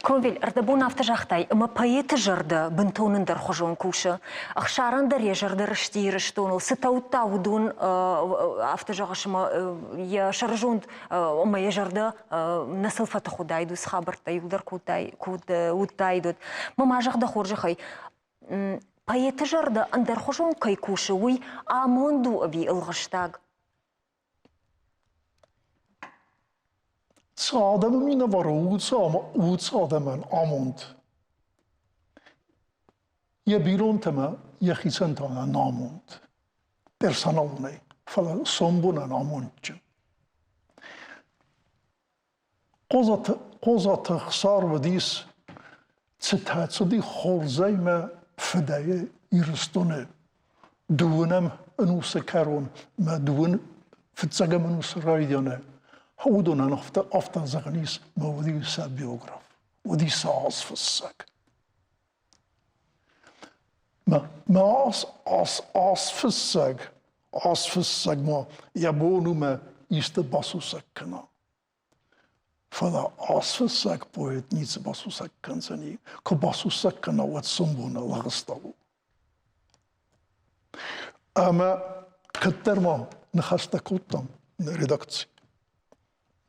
Кромвель, ардабун автожахтай, ма поэты жарды бентонындыр хожон кушы, ахшарандар ежарды рышти рыштонул, сытаута удун автожағышыма я шаржунд ма ежарды насылфаты худайду, схабарта юлдар кутайдут. Мама жахда хоржахай, поэты жарды андар хожон кай кушы, уй амонду ави илғыштаг. Adamı mine var uğut adamın amond. Ya biron tema ya xisen tane namond. Personal ne? Falan sombuna namondçu. Qozat xsar ve dis tsatsu di xolzay me fedaya iristone. Dunem enus karon ma dun fitsagam enus raydiyane. هودونا نفتا أفتا زغنيس ما ودي سابيوغراف ودي ساس في الساق ما أس في الساق ما يبونو ما يستباسو ساكنا فلا أس في الساق بويت نيتس باسو ساكن زني كباسو ساكنا واتسنبونا لغستاو أما كتر ما نخستا كوتام ريداكتسي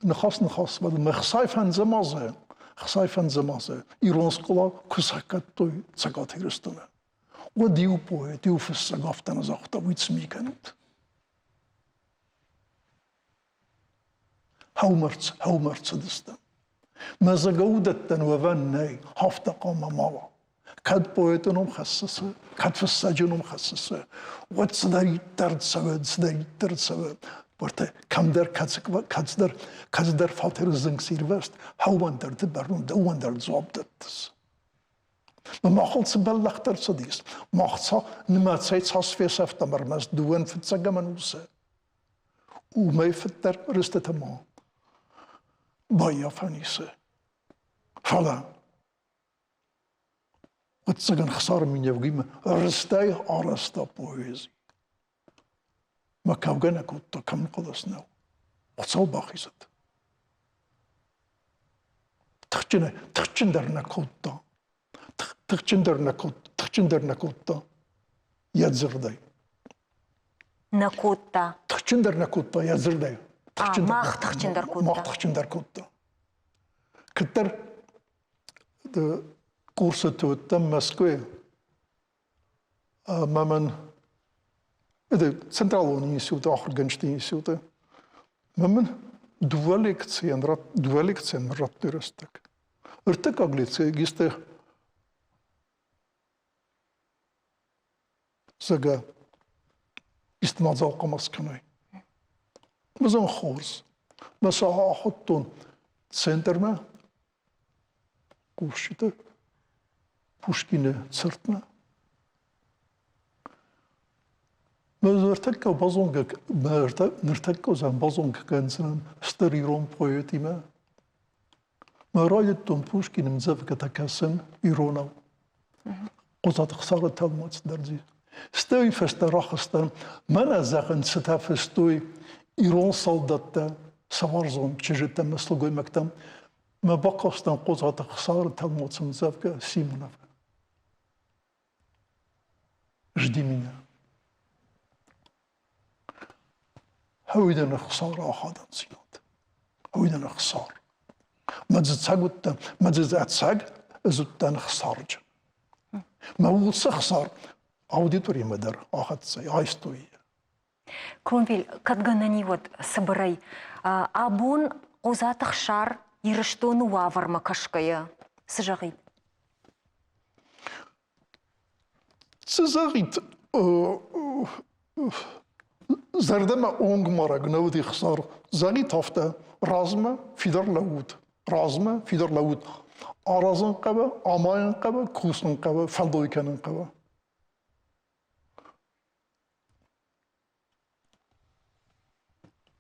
نخاص بدل ما خصايف عن زمازه إيران سكولا كسكت توي سكات هيرستنا وديو بوي ديو في السقافتنا زاختا ويتسمي كانت هاومرتس دستن ما زجودة وفناي هفتا قام ماوا كاد بويتنهم خصصه كاد في السجنهم خصصه وتصدري ترد سواد Orta kamder katsder fatırızın sirvest havandır de barun da havandır zobdettis. Ma machelse bellachtar sadis. Machsa nima zeit hasfeseft marmas duen fitsagamanuse. U mei fitter restetama. Baya fanise. Fala. Utsagan khsar min yevgim restay arasta poezi. ما كوجنا كنت كم قلصنا وصوب باخيزت تخشندرنا كوتا يزرداي نكوتا تخشندرنا كوتا يزرداي ماخ تخشندر كوتا كتر كورسة تم مسكوي ممن Это центральный институт, Ахрганский институт. Мы два лекции на раттырыстык. Иртек аглицы гисте зага истмазал камасканой. Мы зам хорс. Мы сахаттон центрме кушите Пушкине цертме. نرتكب بازونك نرتكب زن بازونك كنزن ستريرون بويتي ما رايتون بوشكين مزافك تكاسن إيرونا قصة خسارة تلمات درزي ستوي فستراخستن من زغن ستافستوي إيرون صلدت سوارزون تشجت مسلوغي مكتم ما بقاستن قصة خسارة تلمات مزافك سيمونا جدي منا هويدا نخسار آخادن سياد هويدا نخسار ما تزتساقوتا ما تزتساق زوتا نخسارج ما هو سخسار аудитория мадar ахатсай айстуи Кромвель катганани вот собирай абун озатых шар ирыштону ваварма кашкая сжагит сжагит зардама онгмара гнавди хсар загит хафта разма фидер лаут аразан qaба amayan qaба kusun qaба faldoykanin qaба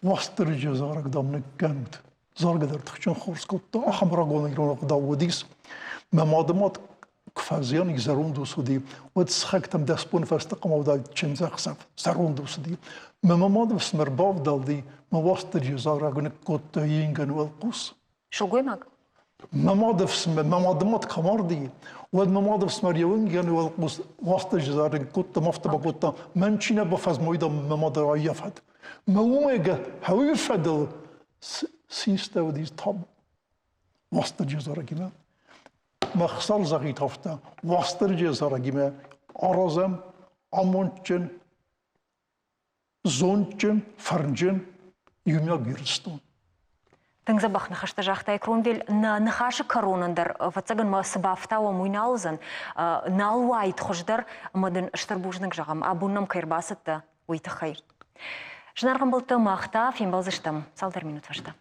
واسترجع زارك دامنك كانت زارك در تخشون خورس كوتا أخم راقونا يرون داوديس ما مادمات كفازيان يزارون دوسودي وتسخكتم داسبون فاستقام ودا تشنزا خسف زارون دوسودي ما مادم سمر باف دالدي ما واسترجع زارك كوتا ينغن والقوس شو قويمك؟ ما مادمات كماردي ود ما مادم سمر ينغن والقوس واسترجع زارك كوتا مفتبا كوتا منشينا بفاز مويدا ما مادر عيافت ما اوميجا هاوي فدل سيستا وديز طب واستر جزارجيما ما خسر زغيت هفتا واستر جزارجيما أرزم أمونتشن زونتشن فرنجن يوميا بيرستون Тыңзабах нахашта жахтай Кромвель нахашы коронандар ватсаган ма сабафтава муйналзан налуайт хождар мадын штарбужнак жағам абуннам кайрбасытта уйтахай. Жнарган болты мақта фин балзыштам. Салдар минут вашта.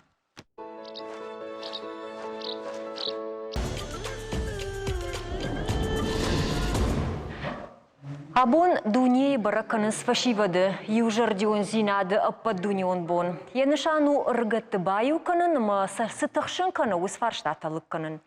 Абон дуней бараканыс фашивады, южардион зинады аппад дунион бон. Янышану ргатты баю канын, ма сытықшын каны усфарштаталық канын.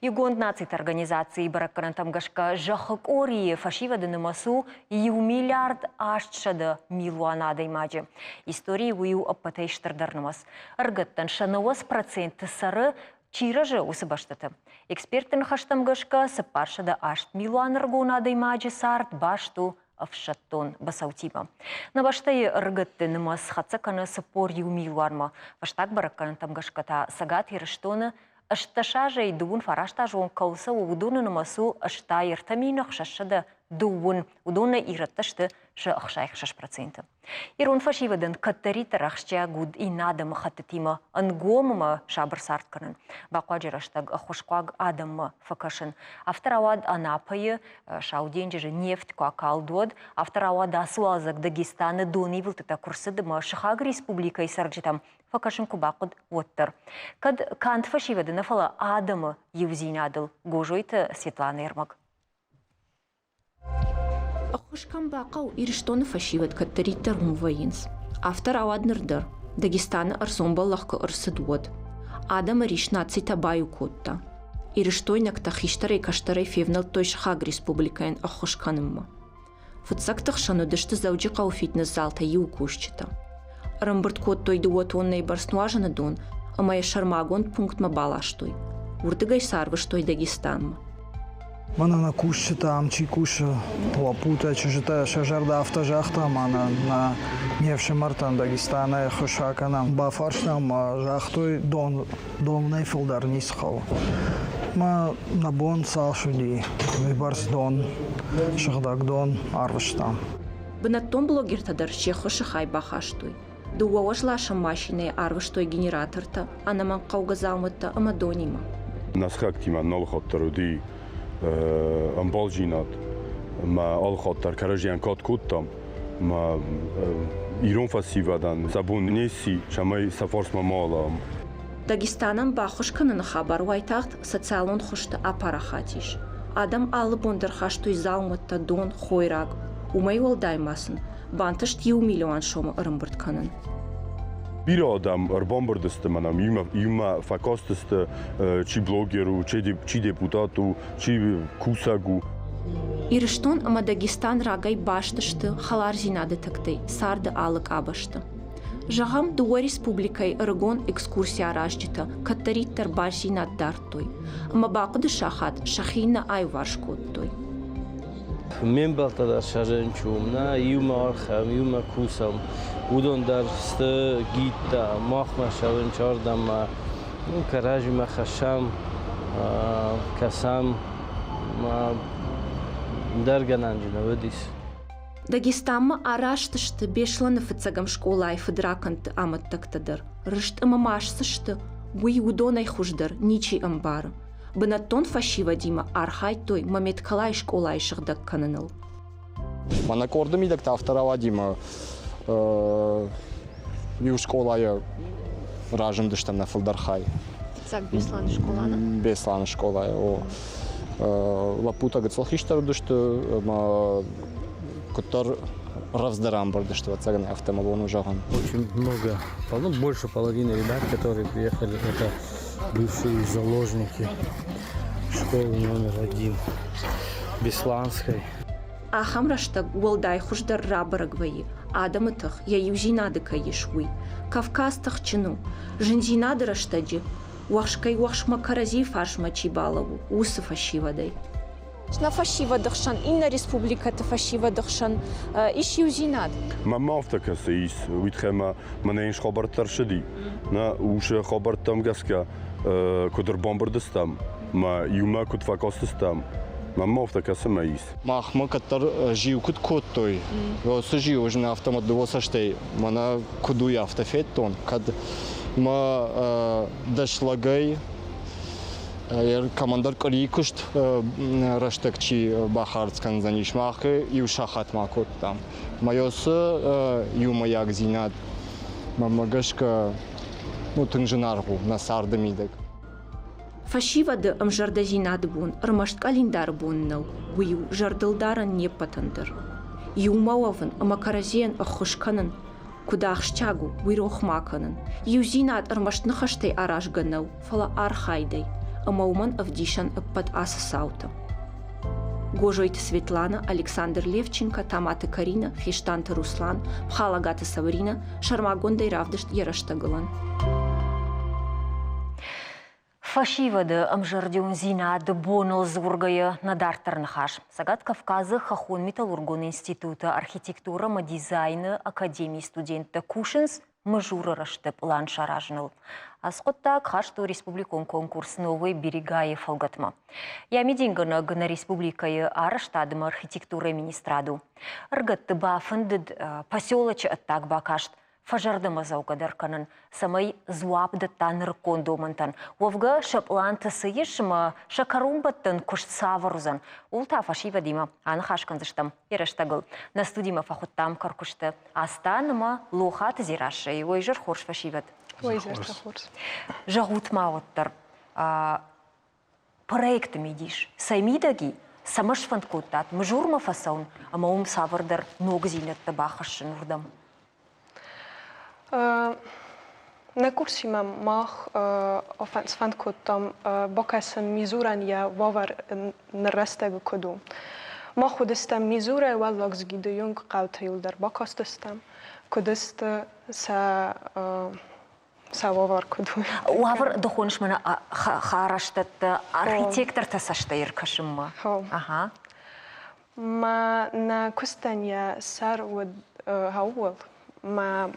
Югонд нацит организации бараканын тамгашка жахык орие фашивады намасу ю миллиард аштшады милуанады имаджи. Истории ую аппатайштырдар намас. Ргаттан шанавас проценты сары чиражы усы баштаты. Эксперттің хаштамгашка сыпаршада ашт милуан ргонады имаджи сарт башту авшаттон басаутиба. На баштай ргатты намас хацаканы сыпор ю милуарма. Баштак бараканы тамгашката сагат ирыштоны ашташажа и дуун фараштаж он кауса удуны намасу ашта иртаминах шашада дуун удуны иратташты ша ахшайх 6%. Ирон фашивадан каттари тарахшча гуд и надам хаттатима ангомма шабр сартканын. Бақуаджираштаг ахушкуаг адам факашын. Авторавад анапайы шауденджи нефть куакалдуад. Авторавад асуазак Дагестаны дони вилтыта курсыдыма Шахаг республика и сарджитам факашын кубақуд оттар. Кад кант фашивадан афала адама юзинадыл. Гожойты Светлана Ермак. Ахушкам бақау ирштоны фашиват каттаритар умвайинс. Автор аваднырдар. Дагестаны арсомбаллахка арсыдуад. Адам аришна цита баю котта. Ирштойнак тахиштарай каштарай февнал той Шахаг республикаин ахушканымма. Футсактах шану дышты зауджи қау фитнес залта ю кушчита. Рамбырт кот той дуот оннай барснуажана дон, амая шармагон пункт мабалаштой. Урдыгай сарвыштой Дагестанма. Мана на кушчита амчи куша лапута чужита шажарда автожахта мана на невше мартан Дагестана хошаканам бафаршнам жахтой дон нейфилдар нисхал. Ма на бон салшуди вибарс дон шахдак дон арваштам. Бынаттон блогертадар шехо шахай бахаштой. Дуауаш лаша машине арваштой генераторта, анаман қаугазалмытта амадонима. Насхактима нолхоттаруди амбалжинат ма алхоттар каражиан кот куттам ма ирон фасивадан забун неси чамай сафорс мамала. Дагестанам бахушканын хабар вайтахт социалон хушты апарахатиш. Адам алы бондар хаштой залмытта дон хойрак. Умай олдаймасын. Бантышт 1 миллион шома ырымбыртканын. Bir adam arbombardıstı manam yuma fakostıstı çi blogeru, çi deputatu, çi kusagu. Ирштон ама Дагестан рагай баштышты халар зинады тактay сарды алык абашты. Жағам дуа республикай ыргон экскурсия раждита каттариттар баш зинат дартой. Ама бақыды шахат шахина ай варшкоттой. Мен балтадар шаженчум, на юма архам, юма кусам, удон дар сты гитта, махма шавенчардам, каражима хашам, касам, даргананджина ведис. Дагестанма араштышты бешланы фыцагам школай фыдраканты аматтактадыр. Рышт амамашсышты, гуй удонай хуждыр, ничи амбары. Бынаттон фашива дима архай той мамет калай школай шыгдак каныныл. Мана кордым идак та второго дима ю школая ражым дыштам на фылдархай. Так бесланы школаны? Бесланы школая. Лапута гацалхиштар дышты, который равздарам бардышты, вот цаган автомобиль ужаган. Очень много, больше половины ребят, которые приехали, это бывшие заложники школы номер 1 Бесланской. Ахамраштаг уолдай хуждар рабарагваи, адамытых я юзинадыка ешуй. Кавказтых чину, жинзинадыраштаджи, уахшкай уахшма карази фашма чибалову, усы фашивадай. На фашива дохшан, инна республиката фашива дохшан, иш юзинад. Мама автака сеис, уитхема манейн хабартар шди. На уше хабартам гаска, кудр бомбардыстам, ма юма куд факостыстам. Мама автака самаис. Махма который жил куд коттой. Вот сжил уже на автомат до саштей. Мана куду я автофеттон, кад ма дашлагай. Командар Корикушт раштекчи бахарцкан занишмахе и ушахат макот там. Майосы юмаяк зинат мамагашка тынжинаргу на сардамидек. Фашивады амжарда зинат бун, рмашт календар буннал, ую жардылдаран не патандыр. Юмауавын амакаразиен ахушканын, куда ахшчагу уирохмаканын. Юзинат рмашт нахаштай арашганал, фала архайдай. Амауман Авдишан под Асасаута. Гожойта Светлана, Александр Левченко, Тамата Карина, Фиштанта Руслан, Пхалагата Саврина, Шармагонда и Равдышт Яраштагалан. Фашивады амжардиун зинады боныл зургая надартарнахаш. Сагат Кавказы Хахон Металлургон института архитектура дизайны Академии студента Кушинс мажура раштып лан шаражныл. Асқотта Кхашту республикон конкурс новый берегае фалгатма. Ями дингана гына республикае араштадыма архитектура министраду. Аргатты бафындыд поселочы аттак бакашт. Фажардыма заугадарканын самай зуапды таныр кондомантан. Овга шапланты сыйышыма шакарумбаттын кушт саварузан. Улта фашива дима аны хашканзыштам ераштагыл. На студима фахуттам каркушты. Астаныма лохат зирашай. Ойжыр хорш фашиват. Ойжыр хорш. Жагутма оттар. Проекты медиш. Саймидаги самаш фанткоттат. Мжурма фасаун. Амаум савардар ногзинет табахашын урдам. На курсе мах офенсфанд кутам бакасан мизуран я вавар нрастаг куду. Мах худестам мизура валлагс гиду юнг қаута юлдар бакастыстам. Кудест са вавар куду. Вавар дохонш мана хараштат архитектор тасаштайр кашымма. Ага. Ма на кустанья сар уд хауэл. Ма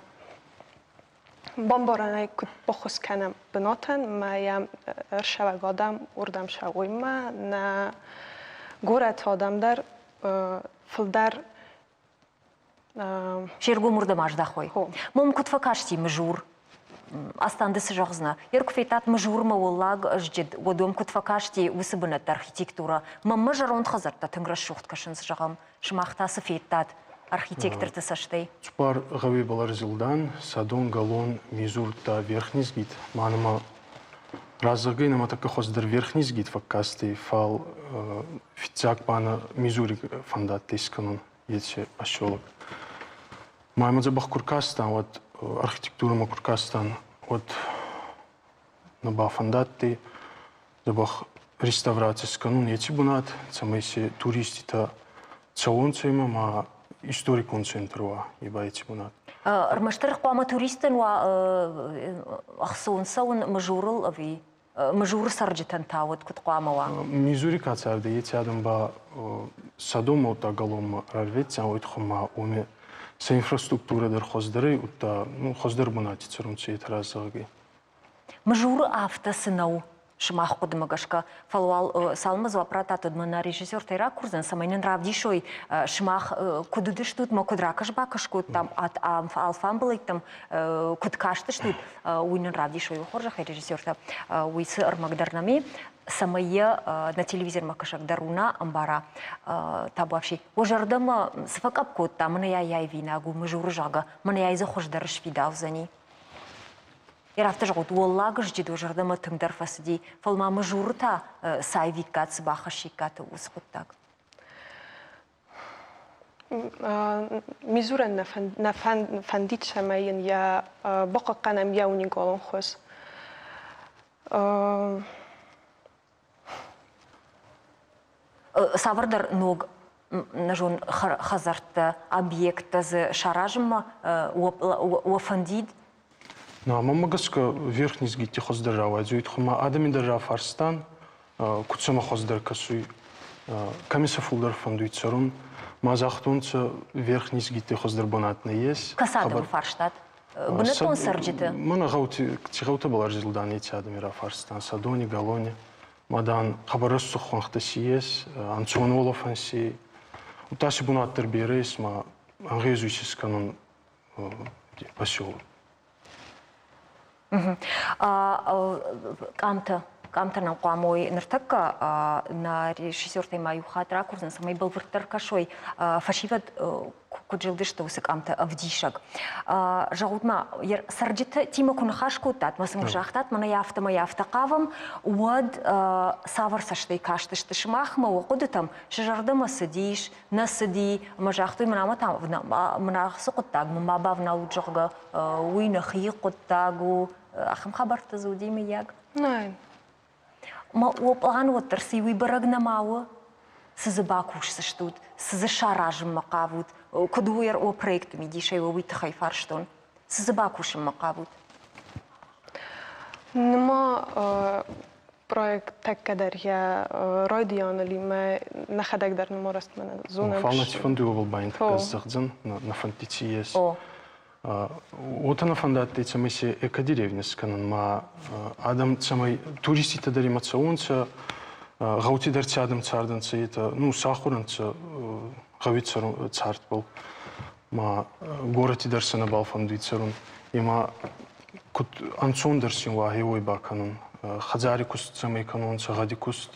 بامبارانه کت بخوش کنم بناتن ما یم ارشوا آدم اردم شوی ما نه گورت آدم در فلدر شیرگو مرده ماجده خوی مم کت فکاشتی مجور استان دست جغزنا یرک فیتات مجور موللاگ جد ودوم کت فکاشتی وسبنت архитектура مم مجرون خزرت تنگرش شخت کشنز جغم شماختا سفیتات архитектор тасаштай. Чпар гаве баларзилдан садон галон мизурта верхнизгит маныма разагай нама така хоздер верхнизгит факкасти фал фицак бана мизури фандат тисканон ете пашолок. Майма забах Куркастан вот архитектура ма Куркастан вот наба фандатти забах реставрация сканун ете бунат самайси туристита цаонцема ма историкон центруа ибайти бунат. Рмаштырх пама туристен ва ахсон саун мажурал ави مجور سرجتن تاود كنت قاموا ميزوري كاتسار دي يتعدم با سادوم او تاغالوم رالفيتسان ويتخما ومي سانفراستруктура در خوزدري وتا خوزدر بناتي церунцي ترازغي مجور афта сынау шмах кудмагашка фалвал салмаз вапрата тудмана режиссер тайра курзан самайнен равдишой шмах кудудыш тут ма кудракаш бакашку там от алфам былык там кудкаштыш тут уйнен равдишой хоржах режиссер та уйсы армагдарнами самая на телевизор макашак даруна амбара табавши ожардама сфакап кот там на я винагу мажур жага мана я иза хождарыш видавзани يرافت جود والله جد وجرده ما تقدر فسدي فالما مجورتا سايفيكات سباخ الشيكات وسقطك ميزورا نفنديت شماين يا بقى قنم يوني قولن خوز سافردر نوغ نجون خزرت объект з шаражма وفنديد Ну, а мама гаска верхний сгити хоздержава, адзуит хума адами держава Фарстан, куцема хоздер касуй, камиса фулдер фондуит сарун, мазахтунца верхний сгити хоздербонат не есть. Касадов Фарштадт, бунетон сарджите. Мана гаути, тихаута была результан эти адами ра Фарстан, Садони, Галони, мадан хабарас сухванхтаси есть, Анцон Олафанси, утаси бунат тербирейс, ма ангезуйсис канон поселок. Камта на قاموي نرتكا на режиссер маю хатра курсан самой был вертаркашой фашиват кужилды что усак камта авдишак жаутма ер сарджита тима кунахашку тат масым жахтат мана яфта кавам уад савар саштай кашты штышмахма уқуды там шажардама сидиш насиди мажахтой манама там манахсуқуттаг мабавна уджага уйнахи қуттагу ахам хабарта зудими яг Nein. ما وبلان وترسي ويبرقنا معه سزباكوش سشتود سزشارج مقابود كدوير او بريكت ميدي شيء ويتخي فارشتون سزباكوش مقابود نما проект так кадар я родион ли ме нахадак дар нуморост мен зона фална тифонду был байн казахзан на фантициес Отана фандат це миси екадеревня сканан ма адам самай туристите дари мацаунца гаути дарци адам царданца это ну сахуранца гавицар царт был ма горати дарса на балфандуицарун има кут анцун дарсин ва хевой баканун хазарикус самай канонца гадикус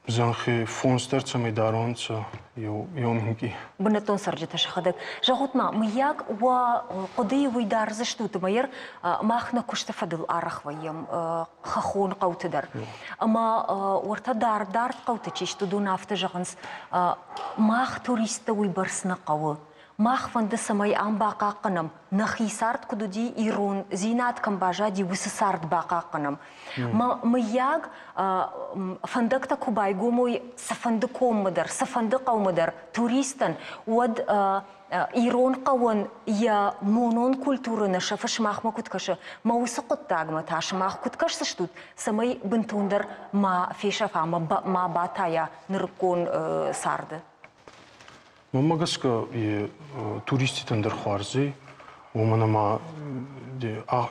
زنخي فونستر تسمي دارونس يومينكي بنتون سرجت شخدك جاهوتنا مياك وقضية ويدار زشتوت ماير ما اخنا كشت فضل أرخ ويم خخون قوت در أما ورتا دار قوت تشيش تدون افتجانس ما اخ توريست ويبرسنا قوة ما اخ فند سماي ام باقا قنم نخي سارت كدودي ايرون زينات كم باجادي وسسارت باقا قنم ما مياك فندقتا كوباي قوموي سفندقوم مدر سفندقو مدر توريستن ود ايرون قوان يا مونون كولتورة نشا فش ماخ ما كتكش ما وسقط تاغ ما تاش ماخ كتكش سشتوت سماي بنتوندر ما فيشا فاما ما باتايا نركون سارد Мама гаска и туристите на дърхуарзи, умана ма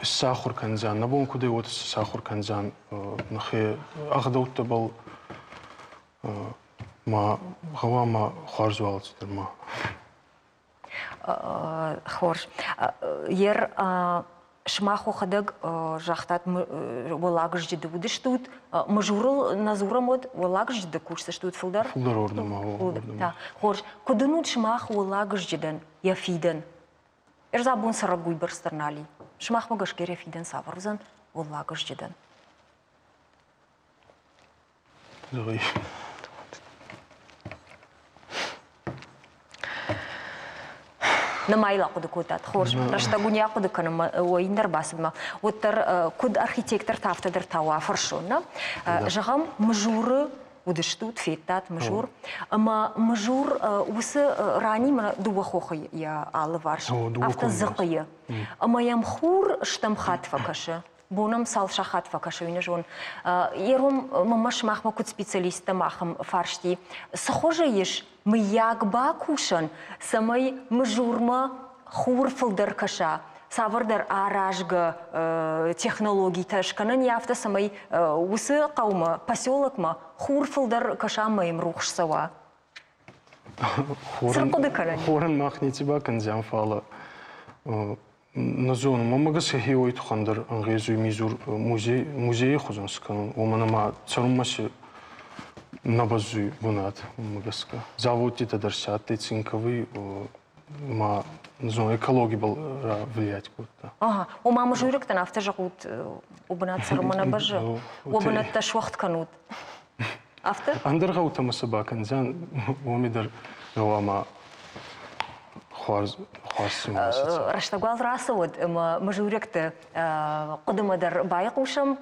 сахур канзан, на бон куде вот сахур канзан, нахе ахдаута бал ма гава ма хуарзвалц дерма. Хорш, ер шмаху хадаг жахтат валагж жиды будыштут мажурал назурамод валагж жиды курсаштут фулдар. Фулдар ордама. Да, хорш, кудынут шмах валагж жиден яфиден. Эрзабун сарагуй барстернали. Шмах магаш кере фиден саварзан валагж жиден. Зои. نمايلا قد كوتات خورش رشتاقونيا قد كنا ويندر باسما وتر كود أرخيتكتر تافتدر توافر شونا جغم مجور ودشتوت فيتات مجور أما مجور وس راني من دو خوخي يا على فارش أفت زقية أما يم خور شتم خاتفة كشه бонам сал шахат факашуйна жон. Ером мамаш махма кут специалиста махам фаршти. Схоже еш мы як бакушан самой мжурма хурфылдыр каша. Савырдар аражга технологий ташканан яфта самой усы қаума поселокма хурфылдар каша моим рухшсава. Хорен махнити бакан зямфала. На зону мамагас хиоит хандар ангезу мизур музей хозанскан. Оманама царумаси набазу бунат магаска. Заводи тадарсяты цинковый ма зону экологии был влиять куда. Ага, у мамы журик-то на автожагут убнат царумана бажа. Убнат ташвахт канут. Автор? Андарга утама собакан зян омидар гавама Раштагуал расовод мажуректе кодымадар байқушам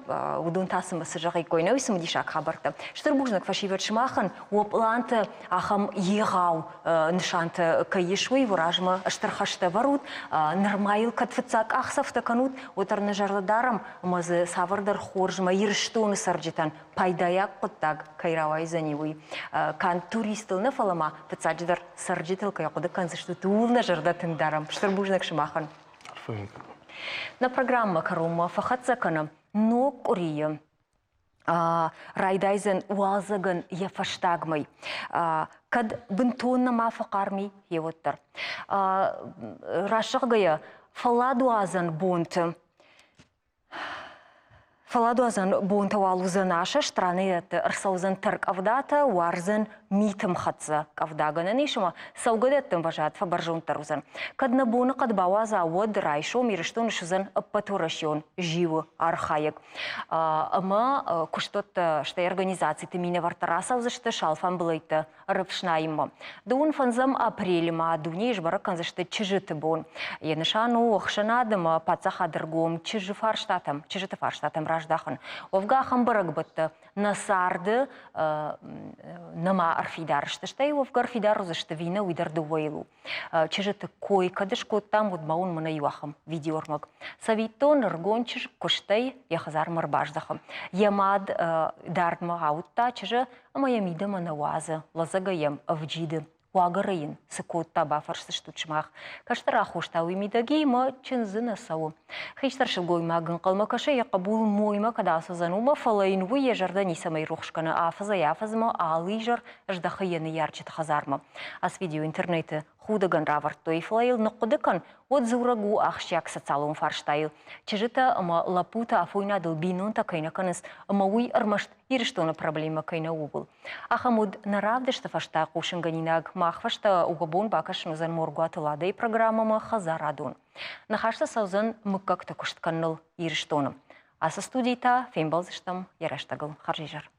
удун тасым сыжагай койна усым дишак хабарта. Штыр бужнак фашивет шмахан опланты ахам егау нишанты каешвей вуражма штырхашта варут нормайл катфицак ахсафта канут отарны жарладарам мазы савардар хоржма ирштуны сарджитан пайдаяк коттаг кайравай занивуй. Кан туристылны фалама пицадждар сарджитыл кайкуды канзышту тулна жардатын дарам. Штырбужнак шмахан. На программа Карума Фахатзакана но Курия Райдайзен Уалзаган Яфаштагмай. Кад бентонна мафакарми евоттар. Рашагая Фаладуазан бунт. Фаладуазан бунт валуза наша страны это рсаузан тарк авдата варзан митам хатса кавдагана нишма саугадеттен важат фабаржун тарузан. Кадна буна кадбава завод райшо мириштон шузан патурашон живо архаек. Ама куштот штай организации тимина вартарасав за что шалфан блейта рыпшнаима. Дун фанзам апрелима дуниш баракан за что чижит бон. Янышану охшанадама пацаха дергом чижи фарштатам чижит фарштатам рождахан. Овгахам барагбатта насарды нама арфидар шташтай овгар фидар за что вина уидар дувейлу. Чижит кой кадышко там вот маун мана юахам видеормаг. Савитон ргончиш коштай яхазар марбаждахам. Ямад дардма аутта чижа амаямида манаваза лазагаем авджиды. Уагарейн сыкотта бафарсы штучмах. Каштара хуштауи мидагейма чынзына сау. Хейштаршы гоймагын қалма каша яқабул мойма кадасы занума фалайын вуе жарда нисамай рухшканы афаза яфазма алыйжар ждахаяны ярчит хазарма. Ас видео интернеты худаган раварт той флайл нақудыкан от зурагу ахшяк социалум фарштайл. Чижита ама лапута афойна долбинун такайна каныс ама уй армашт ириштона проблема кайна угул. Ахамуд наравдышта фашта кушанганинаг махфашта угабон бакашну зан моргу атылада и программама хазарадун. Нахашта саузан мыккакта куштканныл ириштоным. Аса студийта феймбалзыштам яраштагыл харжижар.